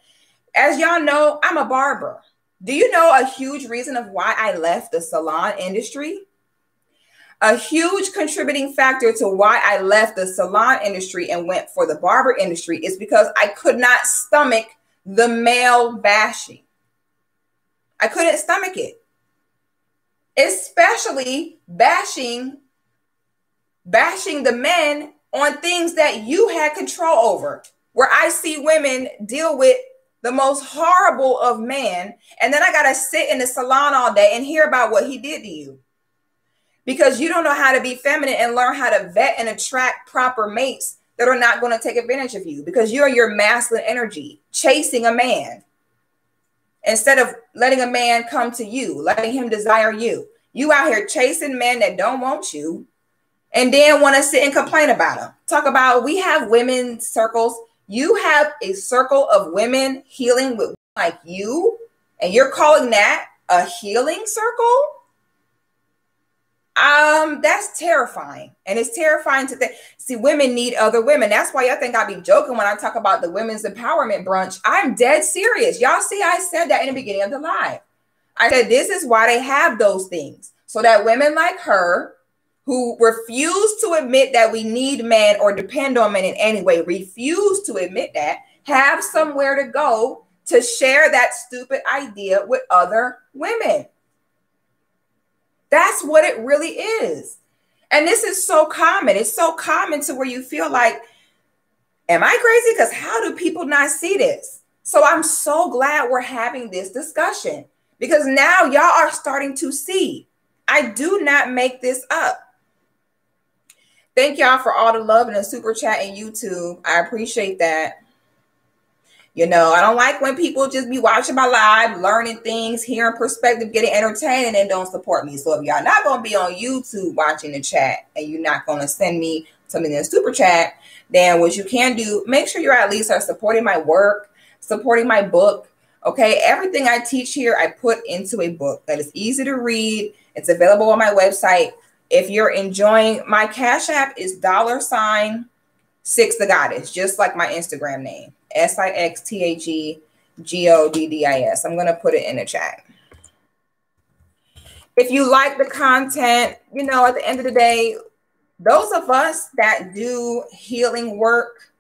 As y'all know, I'm a barber. Do you know a huge reason of why I left the salon industry? A huge contributing factor to why I left the salon industry and went for the barber industry is because I could not stomach the male bashing. I couldn't stomach it. Especially bashing the men on things that you had control over. Where I see women deal with the most horrible of men, and then I got to sit in the salon all day and hear about what he did to you. Because you don't know how to be feminine and learn how to vet and attract proper mates that are not going to take advantage of you, because you're your masculine energy chasing a man instead of letting a man come to you, letting him desire you. You out here chasing men that don't want you and then want to sit and complain about them. Talk about, we have women's circles. You have a circle of women healing with like you, and you're calling that a healing circle? That's terrifying. And it's terrifying to think. See, women need other women. That's why I think I be joking when I talk about the women's empowerment brunch. I'm dead serious. Y'all see, I said that in the beginning of the live. I said, this is why they have those things. So that women like her, who refuse to admit that we need men or depend on men in any way, refuse to admit that, have somewhere to go to share that stupid idea with other women. That's what it really is. And this is so common. It's so common to where you feel like, am I crazy? Because how do people not see this? So I'm so glad we're having this discussion, because now y'all are starting to see. I do not make this up. Thank y'all for all the love in the super chat and YouTube. I appreciate that. You know, I don't like when people just be watching my live, learning things, hearing perspective, getting entertained, and then don't support me. So if y'all not going to be on YouTube watching the chat and you're not going to send me something in the super chat, then what you can do, make sure you're at least are supporting my work, supporting my book. Okay, everything I teach here, I put into a book that is easy to read. It's available on my website. If you're enjoying, my Cash App is $6 the Goddess, just like my Instagram name. SIXTHEGODDIS. I'm going to put it in the chat. If you like the content, you know, at the end of the day, those of us that do healing work,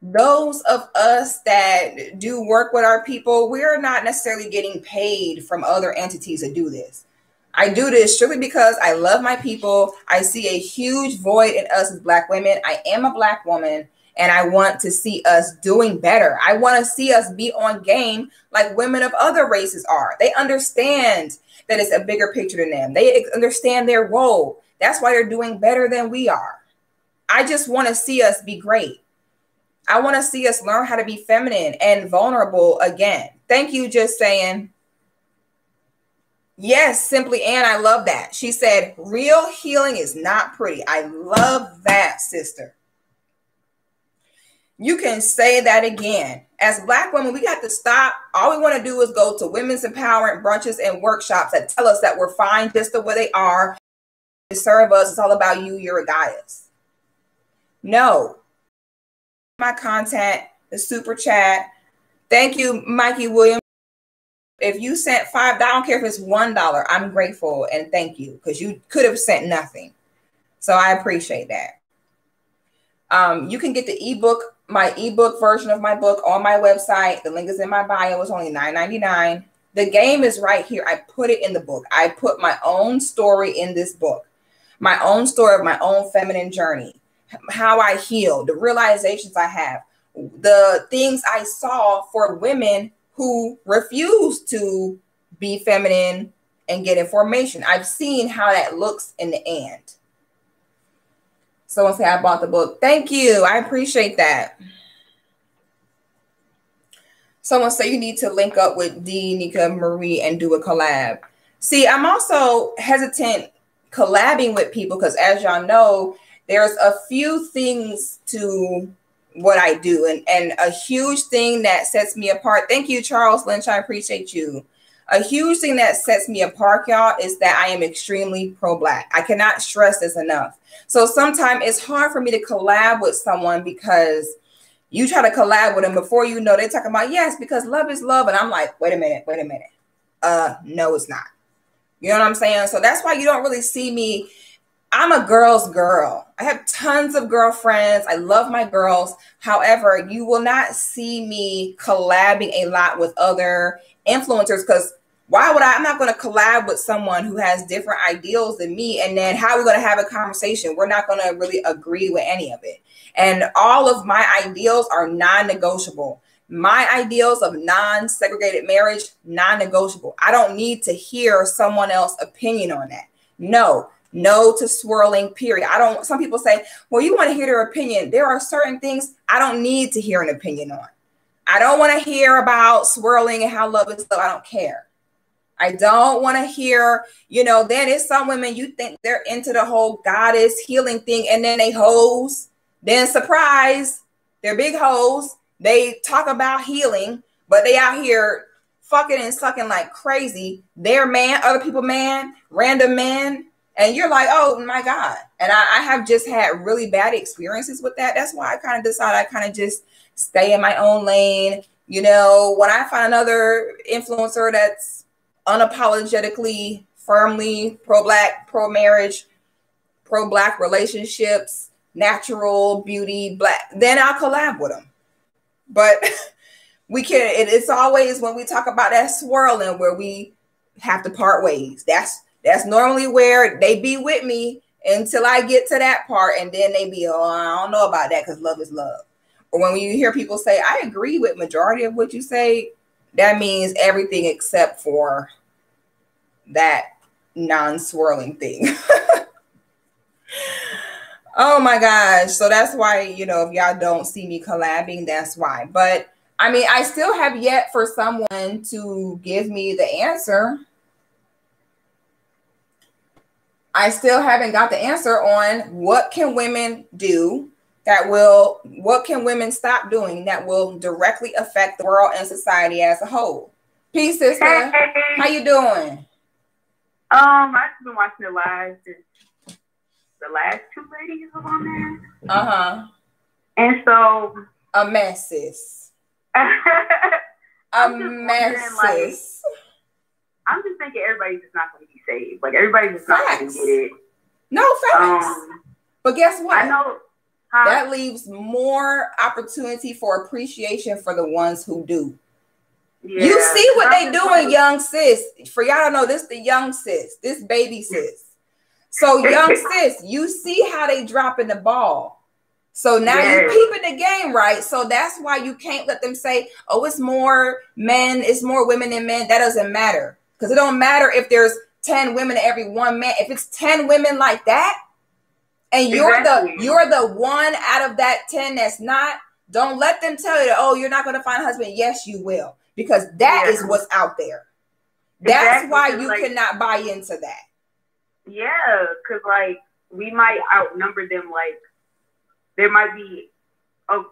those of us that do work with our people, we're not necessarily getting paid from other entities to do this. I do this strictly because I love my people. I see a huge void in us as Black women. I am a Black woman. And I want to see us doing better. I want to see us be on game like women of other races are. They understand that it's a bigger picture than them. They understand their role. That's why they're doing better than we are. I just want to see us be great. I want to see us learn how to be feminine and vulnerable again. Thank you, Just Saying. Yes, Simply Ann, I love that. She said, real healing is not pretty. I love that, sister. You can say that again. As Black women, we got to stop. All we want to do is go to women's empowerment brunches and workshops that tell us that we're fine just the way they are. To serve us, it's all about you. You're a goddess. No. My content, the super chat. Thank you, Mikey Williams. If you sent $5, I don't care if it's $1. I'm grateful and thank you, because you could have sent nothing. So I appreciate that. You can get the ebook, my ebook version of my book on my website. The link is in my bio. It's only $9.99. The game is right here. I put it in the book. I put my own story in this book, my own story of my own feminine journey, how I healed, the realizations I have, the things I saw for women who refuse to be feminine and get information. I've seen how that looks in the end. Someone say I bought the book. Thank you. I appreciate that. Someone say you need to link up with D, Nika, Marie, and do a collab. See, I'm also hesitant collabing with people because, as y'all know, there's a few things to what I do. And a huge thing that sets me apart. Thank you, Charles Lynch. I appreciate you. A huge thing that sets me apart, y'all, is that I am extremely pro-Black. I cannot stress this enough. So sometimes it's hard for me to collab with someone because you try to collab with them before you know they're talking about, yes, because love is love. And I'm like, wait a minute. No, it's not. You know what I'm saying? So that's why you don't really see me. I'm a girl's girl. I have tons of girlfriends. I love my girls. However, you will not see me collabing a lot with other influencers because I'm not going to collab with someone who has different ideals than me. And then how are we going to have a conversation? We're not going to really agree with any of it. And all of my ideals are non-negotiable. My ideals of non-segregated marriage, non-negotiable. I don't need to hear someone else's opinion on that. No to swirling, period. Some people say, well, you want to hear their opinion. There are certain things I don't need to hear an opinion on. I don't want to hear about swirling and how love is love. I don't care. I don't want to hear, then it's some women you think they're into the whole goddess healing thing, and then they hoes. Then surprise, they're big hoes. They talk about healing, but they out here fucking and sucking like crazy. Their man, other people man, random man. And you're like, oh my God. And I have just had really bad experiences with that. That's why I kind of decided I kind of just stay in my own lane. When I find another influencer that's unapologetically, firmly pro-Black, pro-marriage, pro-Black relationships, natural beauty, Black, then I'll collab with them. But it's always when we talk about that swirling where we have to part ways. That's normally where they be with me until I get to that part. And then they be, oh, I don't know about that because love is love. Or when you hear people say, I agree with majority of what you say, that means everything except for that non-swirling thing. Oh my gosh. So that's why, if y'all don't see me collabing, that's why. But I mean, I still have yet for someone to give me the answer. I still haven't got the answer on what can women do what can women stop doing that will directly affect the world and society as a whole. Peace, sister. Hey. How you doing? I've been watching the live since the last two ladies were on there. Uh-huh. And so a messes. I'm just thinking everybody's just not going to be saved. Like, everybody's just not going to get it. No, facts. But guess what? I know. That leaves more opportunity for appreciation for the ones who do. Yeah, you see what they doing, young sis. For y'all to know, this the young sis. This baby sis. So young sis, you see how they dropping the ball. So now you peeping the game, right? So that's why you can't let them say, oh, it's more men, it's more women than men. That doesn't matter. Because it don't matter if there's 10 women to every one man. If it's 10 women like that, and you're the one out of that 10 that's not, don't let them tell you that, oh, you're not going to find a husband. Yes, you will. Because that is what's out there. That's why you cannot buy into that. Yeah, because we might outnumber them. There might be,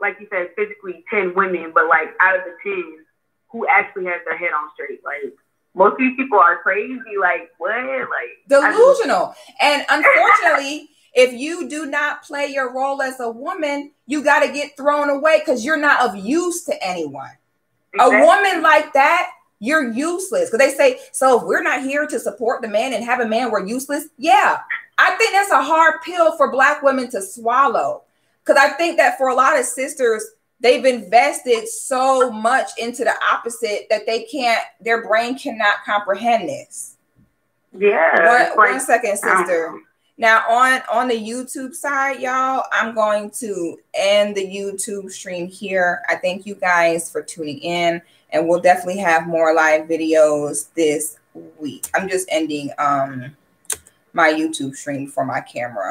like you said, physically 10 women, but out of the 10, who actually has their head on straight? Most of these people are crazy. What? Delusional. And unfortunately, if you do not play your role as a woman, you got to get thrown away because you're not of use to anyone. Exactly. A woman like that, you're useless. Because they say, so if we're not here to support the man and have a man, we're useless. Yeah, I think that's a hard pill for Black women to swallow. Because I think that for a lot of sisters, they've invested so much into the opposite that their brain cannot comprehend this. Yeah. One second, sister. Now on the YouTube side, y'all, I'm going to end the YouTube stream here. I thank you guys for tuning in, and we'll definitely have more live videos this week. I'm just ending my YouTube stream for my camera.